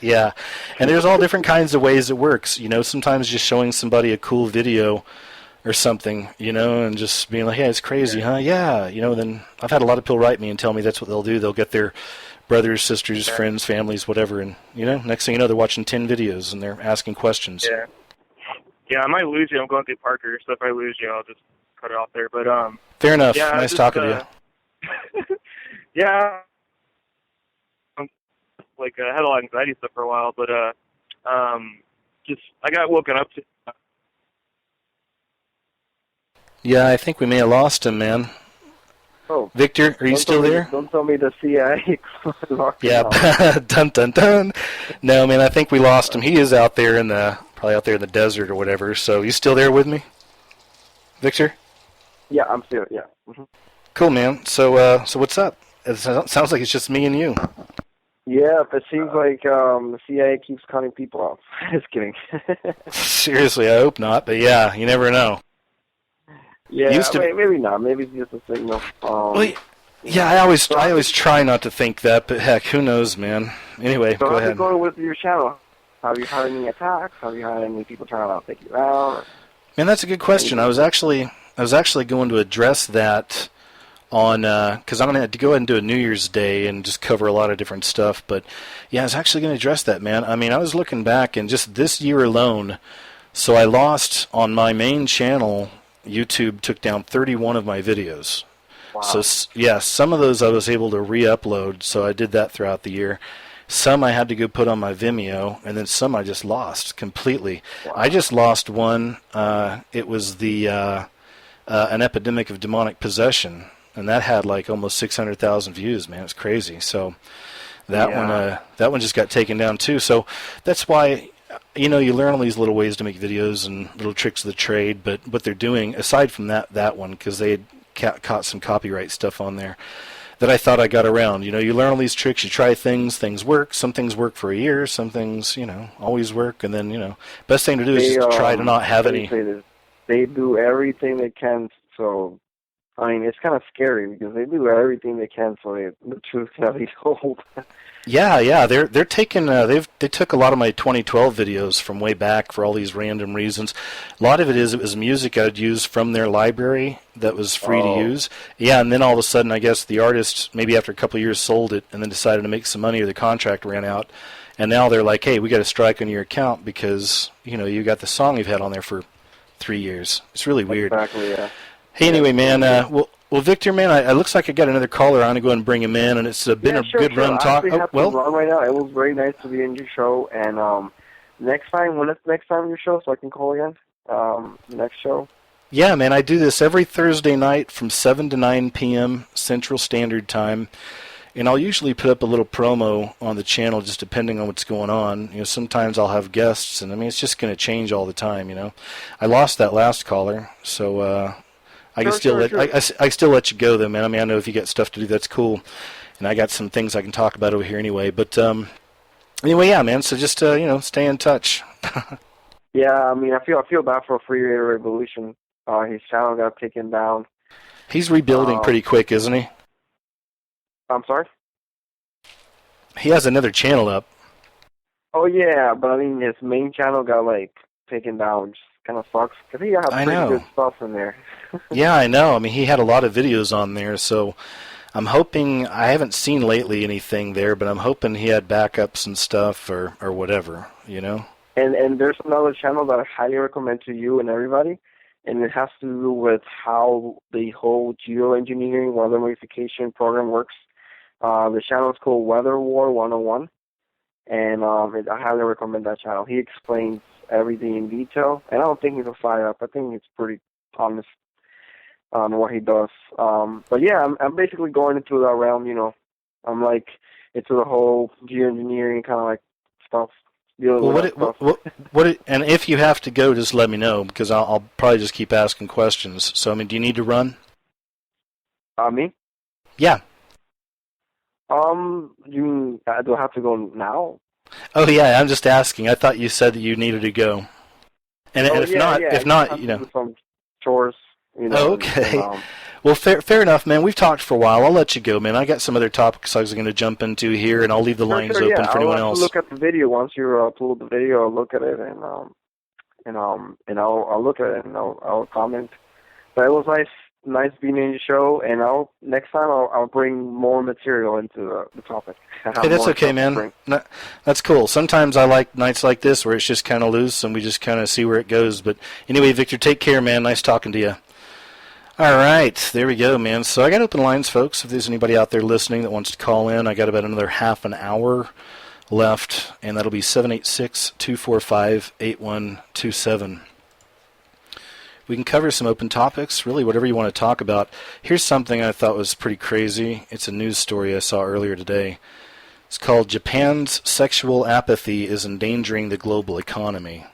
Yeah, and there's all different kinds of ways it works. Sometimes just showing somebody a cool video or something, and just being like, "Hey, it's crazy, huh?" Yeah, Then I've had a lot of people write me and tell me that's what they'll do. They'll get their brothers, sisters, friends, families, whatever, and next thing you know, they're watching 10 videos and they're asking questions. Yeah, I might lose you. I'm going through Parker, so if I lose you, I'll just cut it off there. But fair enough. Nice talking to you. Yeah. I had a lot of anxiety stuff for a while, but I got woken up to. Yeah, I think we may have lost him, man. Oh, Victor, are you still there? Don't tell me the CIA locked him out. Dun dun dun. No, man, I think we lost him. He is out there probably out there in the desert or whatever. So you still there with me, Victor? Yeah, I'm still. Yeah. Mm-hmm. Cool, man. So what's up? It sounds like it's just me and you. Yeah, but it seems like the CIA keeps cutting people off. Just kidding. Seriously, I hope not. But yeah, you never know. Yeah, maybe not. Maybe it's just a signal. Yeah, I always try not to think that, but heck, who knows, man. Anyway, go ahead. How's it going with your channel? Have you had any attacks? Have you had any people trying to take you out? Man, that's a good question. I was actually going to address that on because I'm going to go ahead and do a New Year's Day and just cover a lot of different stuff. But yeah, I was actually going to address that, man. I mean, I was looking back and just this year alone, so I lost on my main channel. YouTube took down 31 of my videos. Wow. So yeah, some of those I was able to re-upload, so I did that throughout the year. Some I had to go put on my Vimeo, and then some I just lost completely. Wow. I just lost one. It was an epidemic of demonic possession. And that had like almost 600,000 views, man. It's crazy. So that one just got taken down too. So that's why, you learn all these little ways to make videos and little tricks of the trade. But what they're doing, aside from that one, because they had caught some copyright stuff on there that I thought I got around. You learn all these tricks. You try things work. Some things work for a year. Some things, always work. And then, best thing to do is just try to not have any. They do everything they can. So. I mean, it's kind of scary because they do everything they can so the truth cannot be told. Yeah, they're taking they took a lot of my 2012 videos from way back for all these random reasons. A lot of it was music I'd use from their library that was free to use. Yeah, and then all of a sudden, I guess the artist maybe after a couple of years sold it and then decided to make some money or the contract ran out, and now they're like, hey, we got a strike on your account because you got the song you've had on there for 3 years. It's really weird. Exactly. Yeah. Hey, anyway, man, well, Victor, man, it looks like I got another caller. I'm going to go ahead and bring him in, and it's been a good run talk. I have to run right now. It was very nice to be in your show, and next time, when is the next time your show, so I can call again? Next show? Yeah, man, I do this every Thursday night from 7 to 9 p.m. Central Standard Time, and I'll usually put up a little promo on the channel just depending on what's going on. Sometimes I'll have guests, and, I mean, it's just going to change all the time, I lost that last caller, so... I still let you go though, man. I mean, I know if you got stuff to do, that's cool, and I got some things I can talk about over here anyway. But anyway, yeah, man. So just stay in touch. Yeah, I mean, I feel bad for Free Radio Revolution. His channel got taken down. He's rebuilding pretty quick, isn't he? I'm sorry. He has another channel up. Oh yeah, but I mean, his main channel got taken down. Which kind of sucks because he got pretty good stuff in there. Yeah, I know. I mean, he had a lot of videos on there, so I'm hoping. I haven't seen lately anything there, but I'm hoping he had backups and stuff or whatever, And there's another channel that I highly recommend to you and everybody, and it has to do with how the whole geoengineering weather modification program works. The channel is called Weather War 101, and I highly recommend that channel. He explains everything in detail, and I don't think he's a fire-up. I think he's pretty honest on what he does. But yeah, I'm basically going into that realm, I'm into the whole geoengineering kind of stuff. dealing Well, with that stuff. and if you have to go, just let me know, because I'll probably just keep asking questions. So, I mean, do you need to run? Me? Yeah. You mean do I have to go now? Oh, yeah, I'm just asking. I thought you said that you needed to go. And if yeah, not, I have to do some chores, Oh, okay. and, well, fair enough, man. We've talked for a while. I'll let you go, man. I got some other topics I was going to jump into here, and I'll leave the lines open for anyone I'll else. look at the video once you upload the video. I'll look at it and I'll look at it and I'll comment. But it was nice being in the show, and next time I'll bring more material into the topic. Hey, that's okay, man. That's cool. Sometimes I like nights like this where it's just kind of loose and we just kind of see where it goes. But anyway, Victor, take care, man. Nice talking to you. All right, there we go, man. So I got open lines, folks. If there's anybody out there listening that wants to call in, I got about another half an hour left, and that'll be 786-245-8127. We can cover some open topics, really whatever you want to talk about. Here's something I thought was pretty crazy. It's a news story I saw earlier today. It's called Japan's Sexual Apathy is Endangering the Global Economy.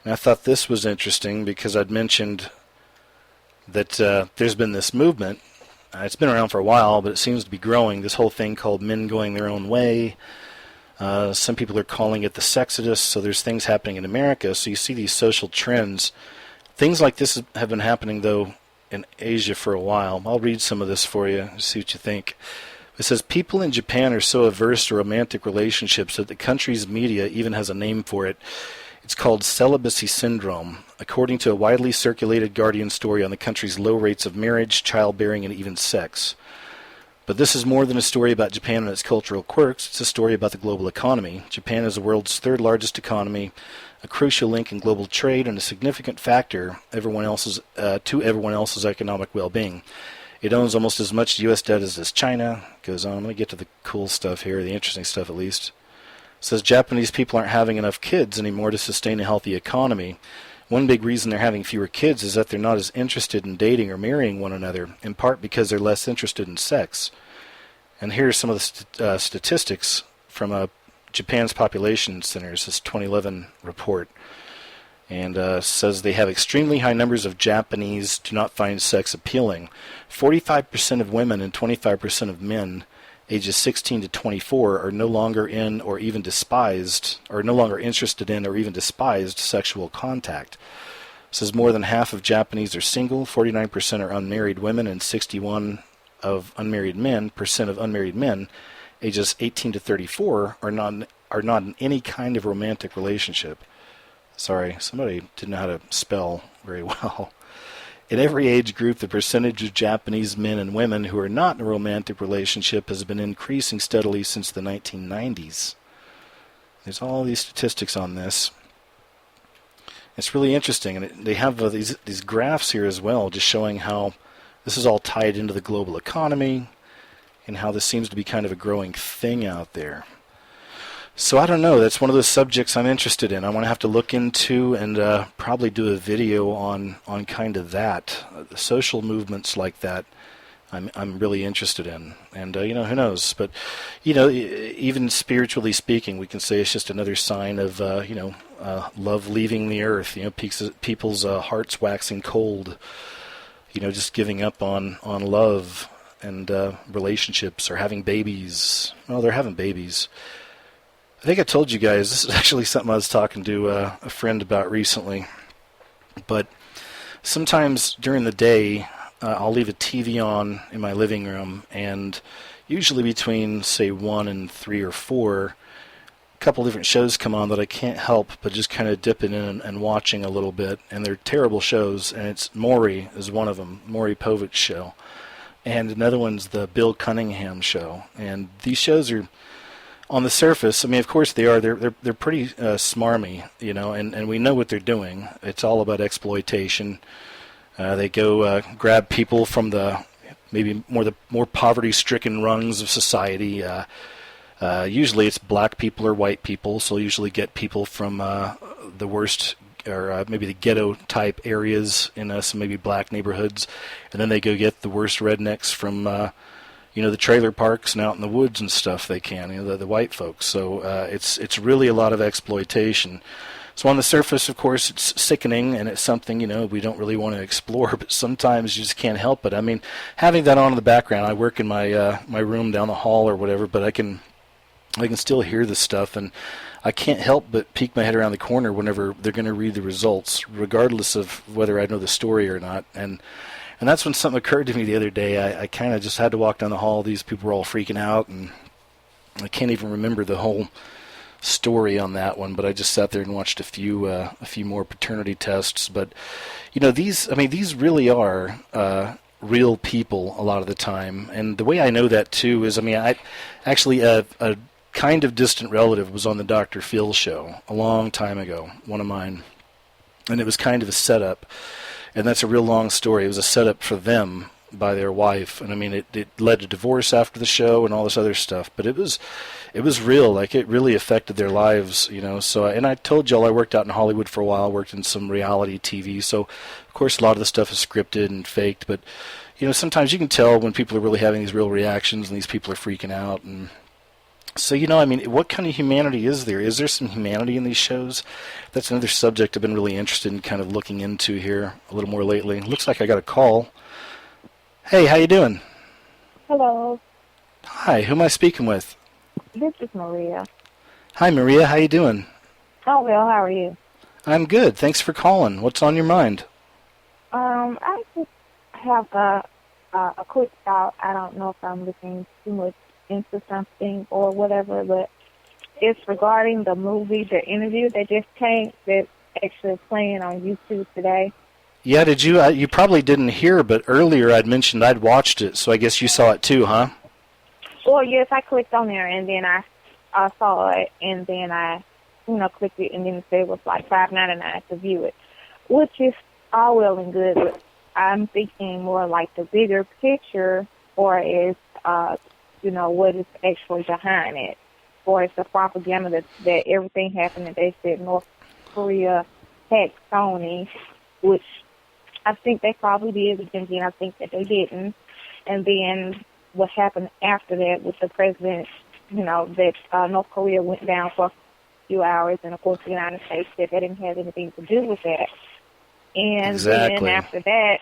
And I thought this was interesting because I'd mentioned that there's been this movement. It's been around for a while, but it seems to be growing. This whole thing called men going their own way. Some people are calling it the sexodus. So there's things happening in America. So you see these social trends. Things like this have been happening, though, in Asia for a while. I'll read some of this for you and see what you think. It says, people in Japan are so averse to romantic relationships that the country's media even has a name for it. It's called celibacy syndrome, according to a widely circulated Guardian story on the country's low rates of marriage, childbearing, and even sex. But this is more than a story about Japan and its cultural quirks. It's a story about the global economy. Japan is the world's third largest economy, a crucial link in global trade, and a significant factor to everyone else's economic well-being. It owns almost as much U.S. debt as does China. It goes on. Let me get to the cool stuff here, the interesting stuff at least. It says Japanese people aren't having enough kids anymore to sustain a healthy economy. One big reason they're having fewer kids is that they're not as interested in dating or marrying one another, in part because they're less interested in sex. And here are some of the statistics from Japan's Population Center's this 2011 report. And says they have extremely high numbers of Japanese do not find sex appealing. 45% of women and 25% of men ages 16 to 24 are no longer in or even despised, or no longer interested in or even despised sexual contact. It says more than half of Japanese are single, 49% are unmarried women, and 61% of unmarried men ages 18 to 34 are not in any kind of romantic relationship. Sorry, somebody didn't know how to spell very well. In every age group, the percentage of Japanese men and women who are not in a romantic relationship has been increasing steadily since the 1990s. There's all these statistics on this. It's really interesting, and they have these graphs here as well, just showing how this is all tied into the global economy and how this seems to be kind of a growing thing out there. So I don't know. That's one of those subjects I'm interested in. I want to have to look into and probably do a video on kind of that. The social movements like that I'm really interested in. And, who knows? But, even spiritually speaking, we can say it's just another sign of, love leaving the earth. People's hearts waxing cold. Just giving up on love and relationships or having babies. Well, they're having babies. I think I told you guys, this is actually something I was talking to a friend about recently. But sometimes during the day, I'll leave a TV on in my living room, and usually between, say, 1 and 3 or 4, a couple different shows come on that I can't help but just kind of dipping in and watching a little bit. And they're terrible shows, and it's Maury is one of them, Maury Povich's show. And another one's the Bill Cunningham show. And these shows are, on the surface, I mean, of course they are. They're pretty smarmy, and we know what they're doing. It's all about exploitation. They go grab people from the more poverty-stricken rungs of society. Usually it's black people or white people, so they'll usually get people from the worst or maybe the ghetto-type areas in some maybe black neighborhoods, and then they go get the worst rednecks from the trailer parks and out in the woods and stuff. They can, the white folks. So it's really a lot of exploitation. So on the surface, of course, it's sickening, and it's something, we don't really want to explore, but sometimes you just can't help it. I mean, having that on in the background, I work in my my room down the hall or whatever, but I can still hear this stuff, and I can't help but peek my head around the corner whenever they're going to read the results, regardless of whether I know the story or not. And that's when something occurred to me the other day. I kind of just had to walk down the hall. These people were all freaking out, and I can't even remember the whole story on that one, but I just sat there and watched a few more paternity tests. But these really are real people a lot of the time, and the way I know that too is, I actually a kind of distant relative was on the Dr. Phil show a long time ago, one of mine, and it was kind of a setup, and that's a real long story. It was a setup for them by their wife, and it led to divorce after the show and all this other stuff, but it was real. Like, it really affected their lives, so, and I told y'all I worked out in Hollywood for a while, worked in some reality TV, so of course a lot of the stuff is scripted and faked, but sometimes you can tell when people are really having these real reactions and these people are freaking out. And so, what kind of humanity is there? Is there some humanity in these shows? That's another subject I've been really interested in kind of looking into here a little more lately. Looks like I got a call. Hey, how you doing? Hello. Hi, who am I speaking with? This is Maria. Hi, Maria. How you doing? Oh, well, how are you? I'm good. Thanks for calling. What's on your mind? I just have a quick thought. I don't know if I'm looking too much into something or whatever, but it's regarding the movie, the interview that just came, that's actually playing on YouTube today. Yeah, did you? You probably didn't hear, but earlier I'd mentioned I'd watched it, so I guess you saw it too, huh? Well, yes, I clicked on there, and then I saw it, and then I, clicked it, and then it said it was like $5.99 to view it, which is all well and good, but I'm thinking more like the bigger picture, or is, what is actually behind it, or it's the propaganda that everything happened, and they said North Korea hacked Sony, which I think they probably did, but then I think that they didn't. And then what happened after that with the president, that North Korea went down for a few hours, and of course the United States said they didn't have anything to do with that. And Exactly. then after that,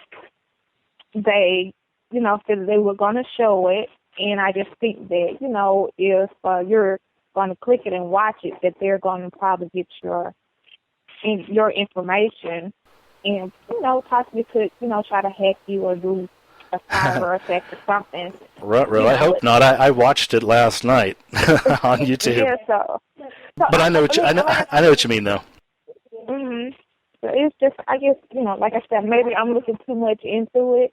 they, said that they were going to show it. And I just think that, if you're going to click it and watch it, that they're going to probably get your information and, possibly could, try to hack you or do a cyber attack or something. Right. I hope not. I watched it last night on YouTube. Yeah, so But I know what you mean, though. Mm-hmm. So it's just, I guess, like I said, maybe I'm looking too much into it.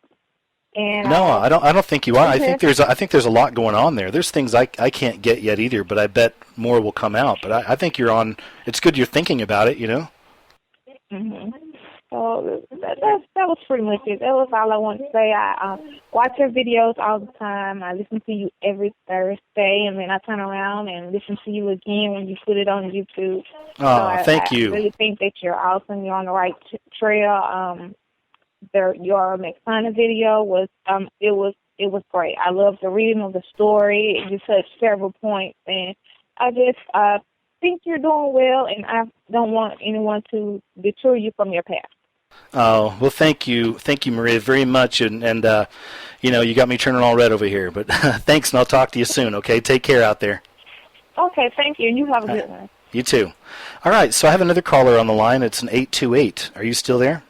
And No, I don't think you are. I think there's a lot going on there. There's things I can't get yet either, but I bet more will come out. But I think you're on. It's good you're thinking about it. Mm-hmm. So that was pretty much it. That was all I wanted to say. I watch your videos all the time. I listen to you every Thursday, and then I turn around and listen to you again when you put it on YouTube. Oh, thank you. I really think that you're awesome. You're on the right trail. Your McFunny video was it was great. I loved the reading of the story. You touched several points, and I just think you're doing well, and I don't want anyone to deter you from your path. Oh, well, thank you, Maria, very much, and you got me turning all red over here. But thanks, and I'll talk to you soon. Okay, take care out there. Okay, thank you. You have a good one. You too. All right, so I have another caller on the line. It's an 828. Are you still there?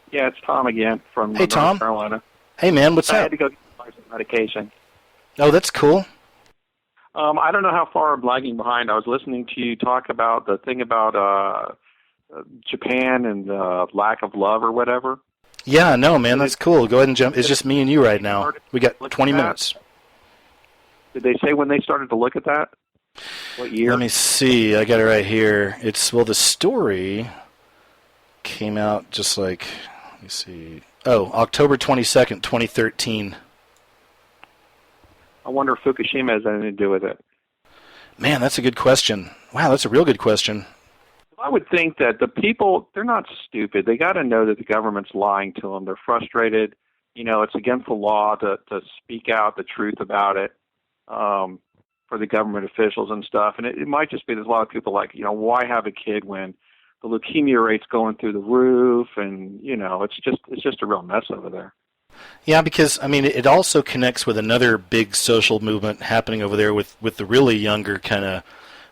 Yeah, it's Tom again from Hey, Tom. North Carolina. Hey, man, what's I up? had to go get some medication. Oh, that's cool. I don't know how far I'm lagging behind. I was listening to you talk about the thing about Japan and the lack of love or whatever. Yeah, no, man, that's cool. Go ahead and jump. It's just me and you right now. We got 20 minutes. Did they say when they started to look at that? What year? Let me see. I got it right here. The story came out just like, let me see. Oh, October 22nd, 2013. I wonder if Fukushima has anything to do with it. Man, that's a good question. Wow, that's a real good question. I would think that the people, they're not stupid. They got to know that the government's lying to them. They're frustrated. it's against the law to speak out the truth about it for the government officials and stuff. And it might just be there's a lot of people like, why have a kid when the leukemia rate's going through the roof, and it's just a real mess over there. Yeah, because it also connects with another big social movement happening over there with the really younger kind of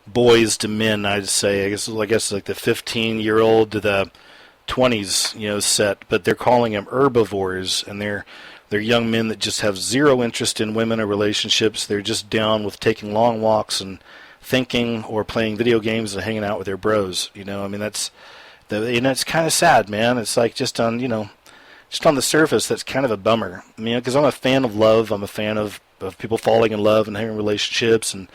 boys to men. I'd say, I guess like the 15-year-old to the 20s, set, but they're calling them herbivores, and they're young men that just have zero interest in women or relationships. They're just down with taking long walks and thinking or playing video games and hanging out with their bros. That's it's kind of sad, man. It's like just on the surface, that's kind of a bummer. Because I'm a fan of love. I'm a fan of people falling in love and having relationships and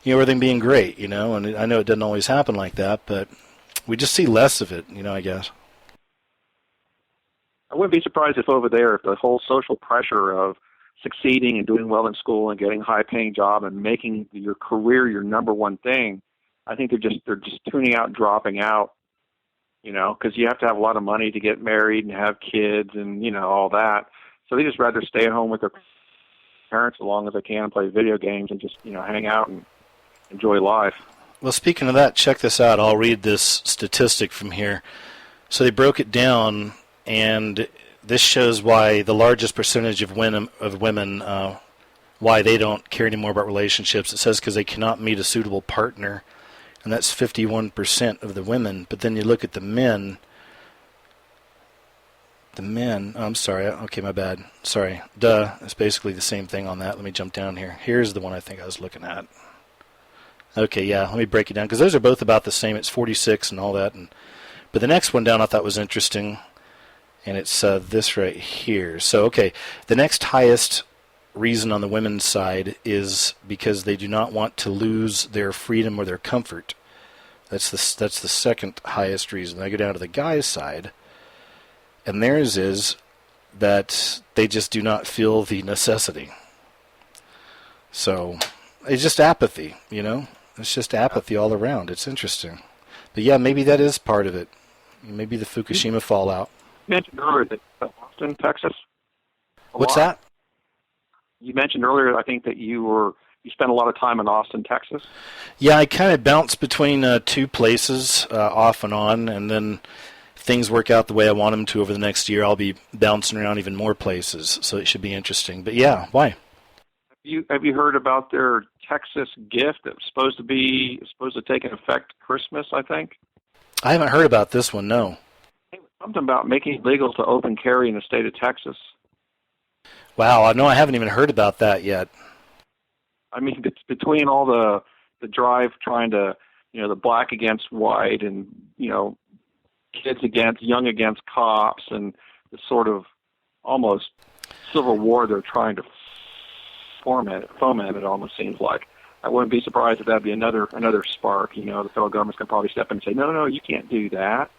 everything being great. And I know it doesn't always happen like that, but we just see less of it. I guess. I wouldn't be surprised if over there, if the whole social pressure of succeeding and doing well in school and getting a high-paying job and making your career your number one thing, I think they're just tuning out and dropping out, because you have to have a lot of money to get married and have kids and, all that. So they just rather stay at home with their parents as long as they can and play video games and just, hang out and enjoy life. Well, speaking of that, check this out. I'll read this statistic from here. So they broke it down, and this shows why the largest percentage of women why they don't care anymore about relationships. It says because they cannot meet a suitable partner, and that's 51% of the women. But then you look at the men. I'm sorry. Okay, my bad. Sorry. It's basically the same thing on that. Let me jump down here. Here's the one I think I was looking at. Okay, yeah, let me break it down, because those are both about the same. It's 46 and all that. But the next one down I thought was interesting, and it's this right here. So, okay, the next highest reason on the women's side is because they do not want to lose their freedom or their comfort. That's the second highest reason. I go down to the guys' side, and theirs is that they just do not feel the necessity. So it's just apathy, It's just apathy all around. It's interesting. But yeah, maybe that is part of it. Maybe the Fukushima fallout. You mentioned earlier that Austin, Texas. What's that? You mentioned earlier, I think, that you spent a lot of time in Austin, Texas. Yeah, I kind of bounce between two places off and on, and then if things work out the way I want them to over the next year, I'll be bouncing around even more places, so it should be interesting. But yeah, why? Have you heard about their Texas gift that's supposed to take effect Christmas, I think? I haven't heard about this one, no. Something about making it legal to open carry in the state of Texas. Wow, I haven't even heard about that yet. It's between all the drive trying to, the black against white and, young against cops and the sort of almost civil war they're trying to foment, it almost seems like. I wouldn't be surprised if that'd be another spark. The federal government's going to probably step in and say, no, you can't do that.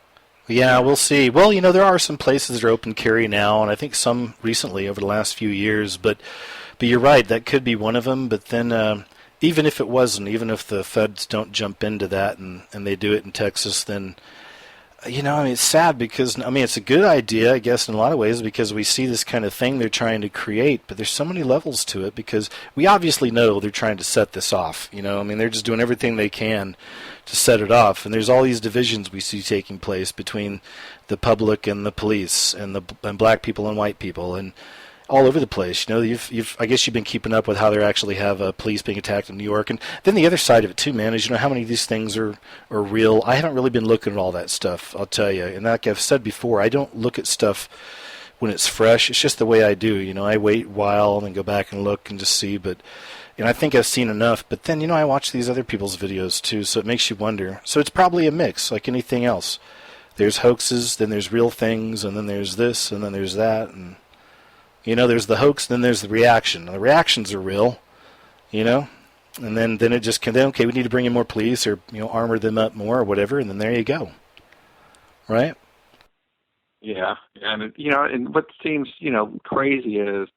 Yeah, we'll see. Well, there are some places that are open carry now, and I think some recently over the last few years. But you're right, that could be one of them. But then even if it wasn't, even if the feds don't jump into that and they do it in Texas, then, it's sad because, it's a good idea, I guess, in a lot of ways, because we see this kind of thing they're trying to create, but there's so many levels to it because we obviously know they're trying to set this off, they're just doing everything they can to set it off, and there's all these divisions we see taking place between the public and the police and black people and white people and all over the place. I guess you've been keeping up with how they actually have police being attacked in New York. And then the other side of it, too, man, is how many of these things are real. I haven't really been looking at all that stuff, I'll tell you. And like I've said before, I don't look at stuff when it's fresh. It's just the way I do. I wait a while and then go back and look and just see. But I think I've seen enough. But then, I watch these other people's videos, too, so it makes you wonder. So it's probably a mix, like anything else. There's hoaxes, then there's real things, and then there's this, and then there's that, and there's the hoax, then there's the reaction. And the reactions are real, and then it just can, okay, we need to bring in more police or, armor them up more or whatever, and then there you go. Right? Yeah. And, and what seems, crazy is,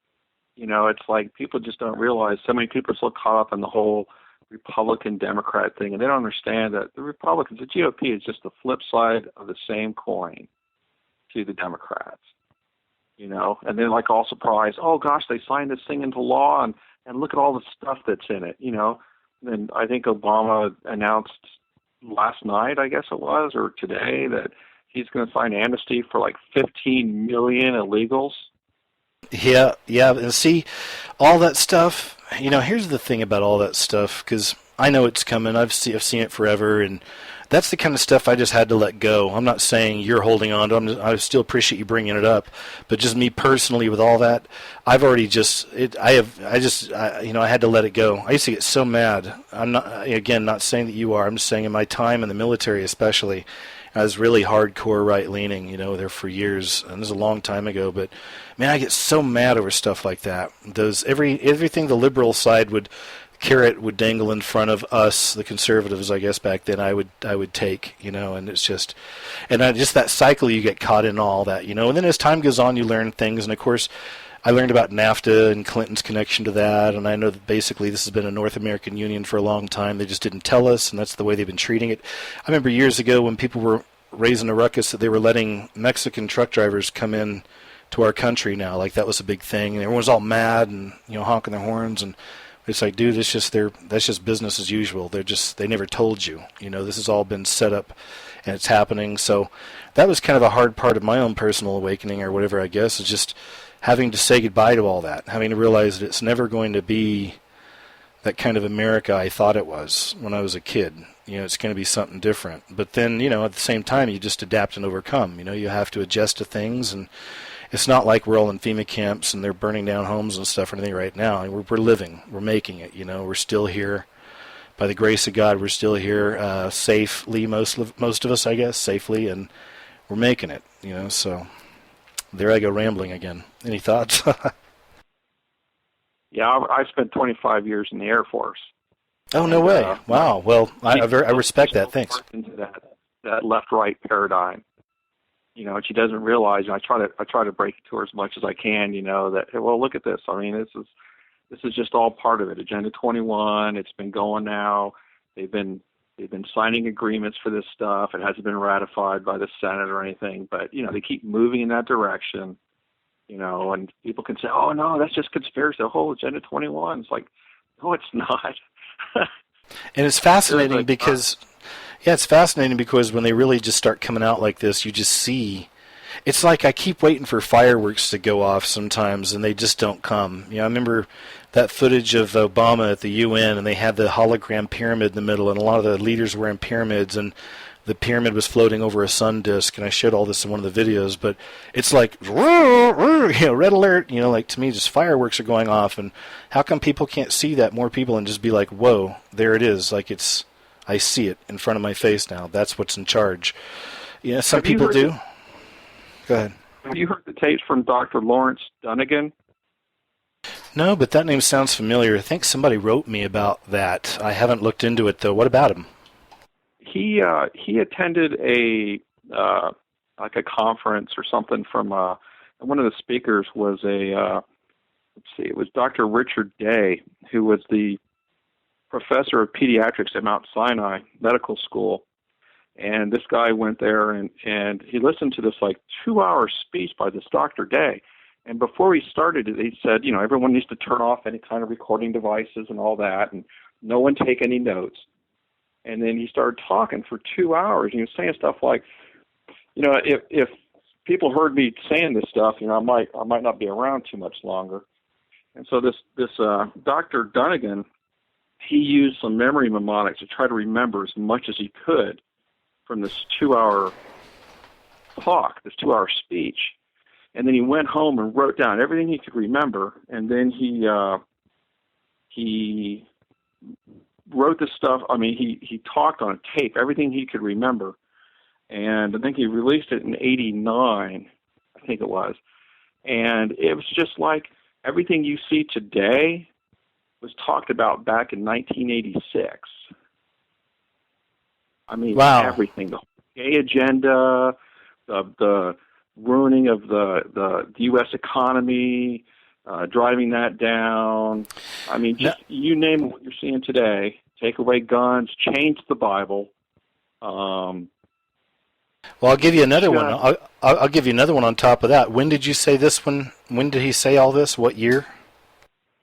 it's like people just don't realize so many people are so caught up in the whole Republican-Democrat thing, and they don't understand that the Republicans, the GOP is just the flip side of the same coin to the Democrats. and then like all surprised, oh gosh, they signed this thing into law, and look at all the stuff that's in it, Then I think Obama announced last night, I guess it was, or today, that he's going to sign amnesty for like 15 million illegals. Yeah, and see, all that stuff, here's the thing about all that stuff, because I know it's coming, I've seen it forever, and that's the kind of stuff I just had to let go. I'm not saying you're holding on to. I still appreciate you bringing it up, but just me personally with all that, I've already I had to let it go. I used to get so mad. I'm not, again, not saying that you are. I'm just saying in my time in the military, especially, I was really hardcore right-leaning, there for years, and this is a long time ago. But man, I get so mad over stuff like that. Everything the liberal side would dangle in front of us, the conservatives, I guess back then, I would take, and it's just, just that cycle you get caught in, all that, and then as time goes on, you learn things, and of course, I learned about NAFTA and Clinton's connection to that, and I know that basically this has been a North American Union for a long time. They just didn't tell us, and that's the way they've been treating it. I remember years ago when people were raising a ruckus that they were letting Mexican truck drivers come in to our country now, like that was a big thing, and everyone was all mad and honking their horns, and it's like, dude, that's just business as usual. They never told you. This has all been set up, and it's happening. So that was kind of a hard part of my own personal awakening, or whatever, I guess, is just having to say goodbye to all that, having to realize that it's never going to be that kind of America I thought it was when I was a kid. It's going to be something different. But then, at the same time, you just adapt and overcome. You have to adjust to things, and it's not like we're all in FEMA camps and they're burning down homes and stuff or anything right now. We're living. We're making it. We're still here. By the grace of God, we're still here safely, most of us, I guess, safely, and we're making it, so there I go rambling again. Any thoughts? Yeah, I spent 25 years in the Air Force. Oh, no way. Wow. Well, I respect that. Thanks. Into that left-right paradigm. And she doesn't realize, I try to break it to her as much as I can, that, well, look at this. I mean, this is just all part of it. Agenda 21, it's been going now. They've been signing agreements for this stuff. It hasn't been ratified by the Senate or anything, but, they keep moving in that direction, and people can say, oh, no, that's just conspiracy. The whole Agenda 21. It's like, no, it's not. And it's fascinating because... Yeah, it's fascinating because when they really just start coming out like this, you just see. It's like I keep waiting for fireworks to go off sometimes, and they just don't come. I remember that footage of Obama at the UN, and they had the hologram pyramid in the middle, and a lot of the leaders were wearing pyramids, and the pyramid was floating over a sun disk, and I showed all this in one of the videos, but it's like, red alert, like to me, just fireworks are going off, and how come people can't see that, more people, and just be like, whoa, there it is, like I see it in front of my face now. That's what's in charge. Some people do. Go ahead. Have you heard the tapes from Dr. Lawrence Dunnigan? No, but that name sounds familiar. I think somebody wrote me about that. I haven't looked into it, though. What about him? He attended a conference or something from one of the speakers was it was Dr. Richard Day, who was the professor of pediatrics at Mount Sinai Medical School. And this guy went there and he listened to this 2-hour speech by this Dr. Day. And before he started it, he said, everyone needs to turn off any kind of recording devices and all that, and no one take any notes. And then he started talking for 2 hours, and he was saying stuff like, if people heard me saying this stuff, I might not be around too much longer. And so this Dr. Dunnigan, he used some memory mnemonics to try to remember as much as he could from this 2-hour talk, this 2-hour speech. And then he went home and wrote down everything he could remember, and then he wrote this stuff. I mean, he talked on tape, everything he could remember. And I think he released it in 89, I think it was. And it was just like everything you see today was talked about back in 1986. I mean, wow. Everything, the gay agenda, the ruining of the U.S. economy, driving that down. I mean, just you name what you're seeing today. Take away guns, change the Bible. Well, I'll give you another one. I'll give you another one on top of that. When did you say this one? When did he say all this? What year?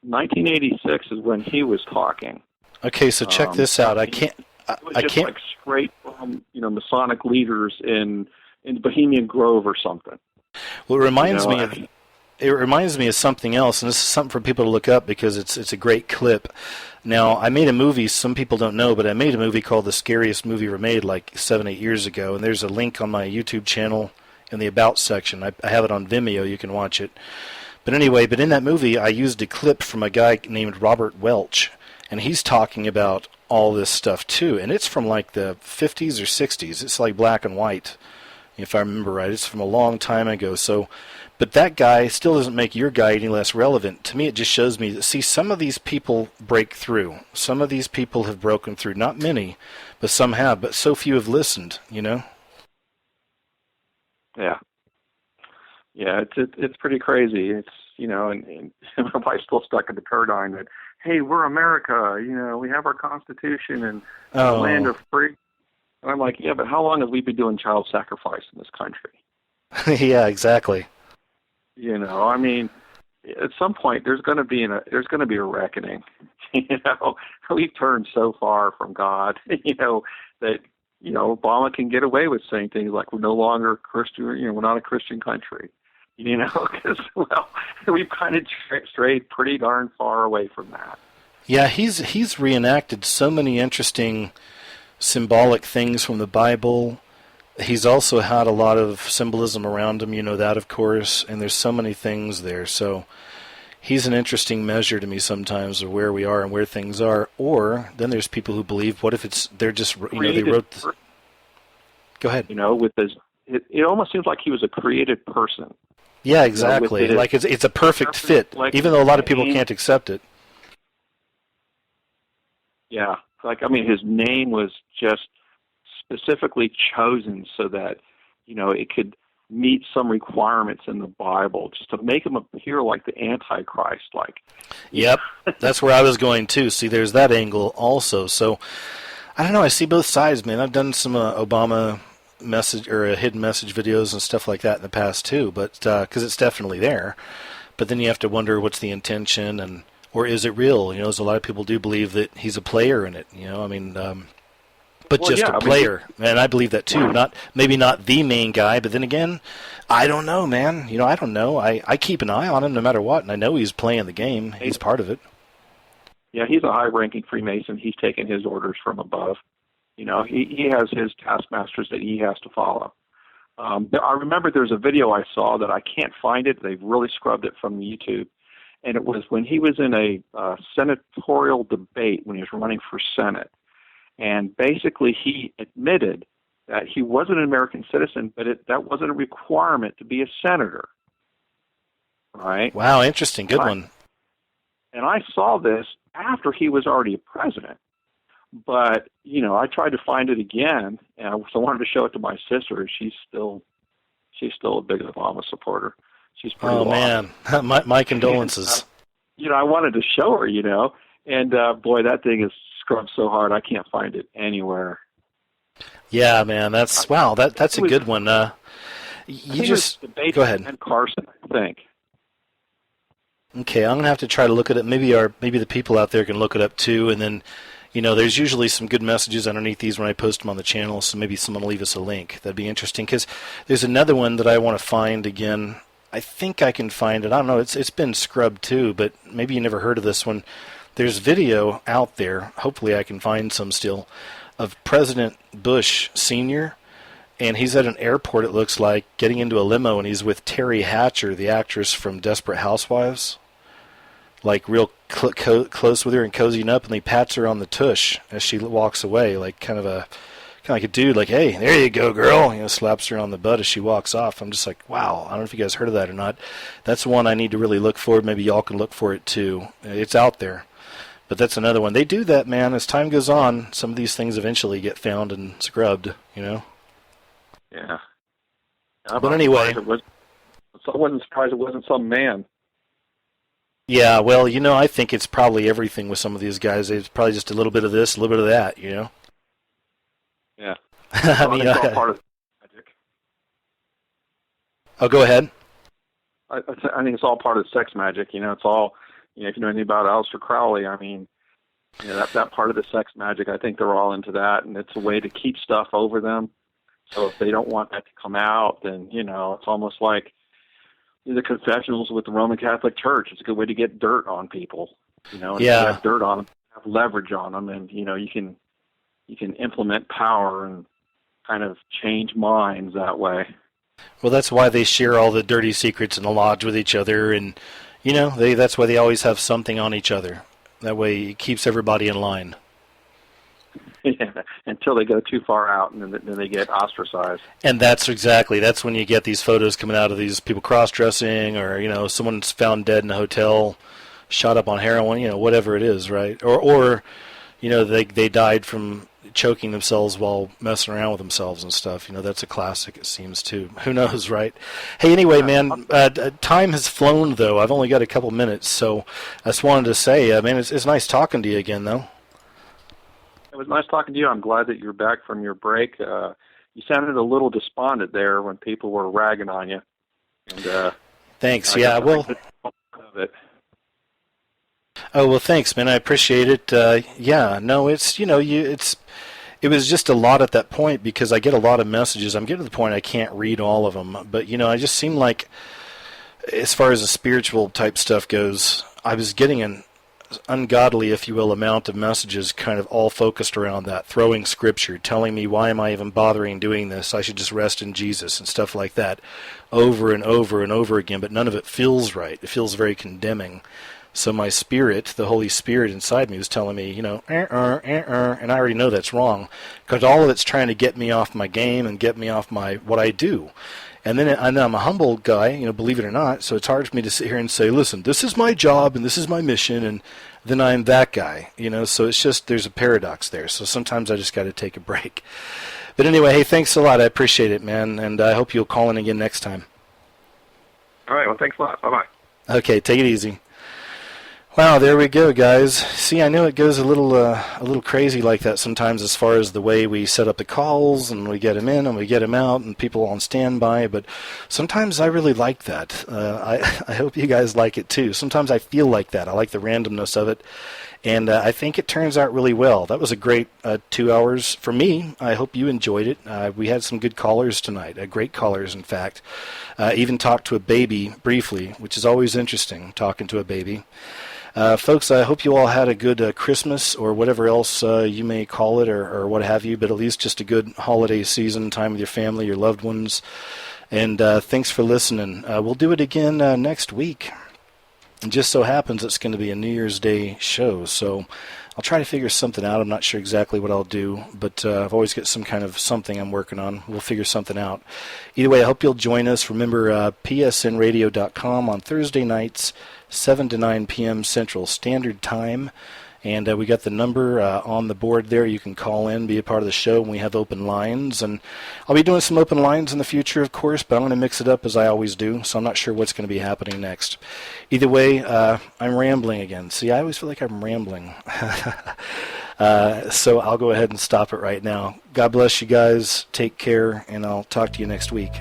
1986 is when he was talking. Okay, so check this out. I can't. It was just like straight from Masonic leaders in Bohemian Grove or something. Well, it reminds me of. It reminds me of something else, and this is something for people to look up because it's a great clip. Now, I made a movie, some people don't know, but I made a movie called The Scariest Movie Ever Made like 7-8 years ago, and there's a link on my YouTube channel in the About section. I have it on Vimeo, you can watch it. But anyway, in that movie, I used a clip from a guy named Robert Welch, and he's talking about all this stuff too, and it's from like the 50s or 60s. It's like black and white, if I remember right. It's from a long time ago, so... But that guy still doesn't make your guy any less relevant. To me, it just shows me that, see, some of these people break through. Some of these people have broken through. Not many, but some have. But so few have listened, Yeah. Yeah, it's pretty crazy. It's, and everybody's still stuck in the paradigm that, hey, we're America. We have our Constitution and the land of free. And I'm like, yeah, but how long have we been doing child sacrifice in this country? Yeah, exactly. I mean, at some point there's going to be a reckoning. We've turned so far from God, that Obama can get away with saying things like we're no longer Christian, we're not a Christian country, because we've kind of strayed pretty darn far away from that. Yeah, he's reenacted so many interesting symbolic things from the Bible. He's also had a lot of symbolism around him, that, of course, and there's so many things there. So he's an interesting measure to me sometimes of where we are and where things are. Or then there's people who believe, what if they're just, they wrote this. Go ahead. With his, it almost seems like he was a created person. Yeah, exactly. Like it's a perfect fit, even though a lot of people can't accept it. Yeah, his name was just specifically chosen so that it could meet some requirements in the Bible, just to make him appear like the Antichrist. Yep, that's where I was going too. See, there's that angle also. So I don't know. I see both sides, man. I've done some Obama message or hidden message videos and stuff like that in the past too, but because it's definitely there. But then you have to wonder what's the intention, or is it real? As a lot of people do believe that he's a player in it. But just a player, and I believe that too. Maybe not the main guy, but then again, I don't know, man. I don't know. I keep an eye on him no matter what, and I know he's playing the game. He's part of it. Yeah, he's a high-ranking Freemason. He's taking his orders from above. He has his taskmasters that he has to follow. I remember there's a video I saw that I can't find it. They've really scrubbed it from YouTube, and it was when he was in a senatorial debate when he was running for Senate. And basically, he admitted that he wasn't an American citizen, but that wasn't a requirement to be a senator. Right? Wow, interesting. Good one. And I saw this after he was already a president. But, I tried to find it again, and I wanted to show it to my sister. She's still a big Obama supporter. She's pretty lost. Man, my condolences. I wanted to show her, and boy, that thing is scrubbed so hard I can't find it anywhere. Yeah, man, that's a good one. You just go ahead. And Carson, I think. Okay, I'm gonna have to try to look at it. Maybe the people out there can look it up too, and then there's usually some good messages underneath these when I post them on the channel. So maybe someone will leave us a link. That'd be interesting because there's another one that I want to find again. I think I can find it. I don't know. It's been scrubbed too, but maybe you never heard of this one. There's video out there, hopefully I can find some still, of President Bush Sr., and he's at an airport, it looks like, getting into a limo, and he's with Terry Hatcher, the actress from Desperate Housewives, like real close with her and cozying up, and he pats her on the tush as she walks away, like kind of like a dude, like, hey, there you go, girl, slaps her on the butt as she walks off. I'm just like, wow, I don't know if you guys heard of that or not. That's one I need to really look for. Maybe y'all can look for it too. It's out there. But that's another one. They do that, man. As time goes on, some of these things eventually get found and scrubbed, Yeah. But anyway. I wasn't surprised it wasn't some man. Yeah, well, I think it's probably everything with some of these guys. It's probably just a little bit of this, a little bit of that, Yeah. I mean, it's all part of the magic. Oh, go ahead. I think it's all part of sex magic. It's all, if you know anything about Aleister Crowley, I mean, that part of the sex magic, I think they're all into that, and it's a way to keep stuff over them. So if they don't want that to come out, then, it's almost like the confessionals with the Roman Catholic Church. It's a good way to get dirt on people, and if you have dirt on them, have leverage on them, and, you can implement power and kind of change minds that way. Well, that's why they share all the dirty secrets in the lodge with each other, and that's why they always have something on each other. That way, it keeps everybody in line. Yeah, until they go too far out, and then they get ostracized. And that's when you get these photos coming out of these people cross-dressing, or someone's found dead in a hotel, shot up on heroin, whatever it is, right? Or they died from choking themselves while messing around with themselves and stuff. That's a classic, it seems, too. Who knows, right? Hey, anyway, man, time has flown, though. I've only got a couple minutes, so I just wanted to say, man, it's nice talking to you again, though. It was nice talking to you. I'm glad that you're back from your break. You sounded a little despondent there when people were ragging on you. And thanks. Yeah, well. Oh, well, thanks, man. I appreciate it. It was just a lot at that point because I get a lot of messages. I'm getting to the point I can't read all of them. But, I just seem like, as far as the spiritual type stuff goes, I was getting an ungodly, if you will, amount of messages kind of all focused around that, throwing scripture, telling me why am I even bothering doing this? I should just rest in Jesus and stuff like that over and over and over again. But none of it feels right. It feels very condemning. So my spirit, the Holy Spirit inside me, was telling me, and I already know that's wrong, because all of it's trying to get me off my game and get me off what I do. And then I'm a humble guy, believe it or not, so it's hard for me to sit here and say, listen, this is my job and this is my mission, and then I'm that guy, so it's just, there's a paradox there. So sometimes I just got to take a break. But anyway, hey, thanks a lot. I appreciate it, man, and I hope you'll call in again next time. All right, well, thanks a lot. Bye-bye. Okay, take it easy. Wow, there we go, guys. See, I know it goes a little crazy like that sometimes as far as the way we set up the calls and we get them in and we get them out and people on standby, but sometimes I really like that. I hope you guys like it too. Sometimes I feel like that. I like the randomness of it, and I think it turns out really well. That was a great 2 hours for me. I hope you enjoyed it. We had some good callers tonight, great callers, in fact. Even talked to a baby briefly, which is always interesting, talking to a baby. Folks, I hope you all had a good Christmas or whatever else you may call it or what have you, but at least just a good holiday season, time with your family, your loved ones. And thanks for listening. We'll do it again next week. It just so happens it's going to be a New Year's Day show, so I'll try to figure something out. I'm not sure exactly what I'll do, but I've always got some kind of something I'm working on. We'll figure something out. Either way, I hope you'll join us. Remember, psnradio.com on Thursday nights, 7 to 9 p.m. Central Standard Time. And we got the number on the board there. You can call in, be a part of the show, and we have open lines. And I'll be doing some open lines in the future, of course, but I'm going to mix it up as I always do, so I'm not sure what's going to be happening next. Either way, I'm rambling again. See, I always feel like I'm rambling. So I'll go ahead and stop it right now. God bless you guys. Take care, and I'll talk to you next week.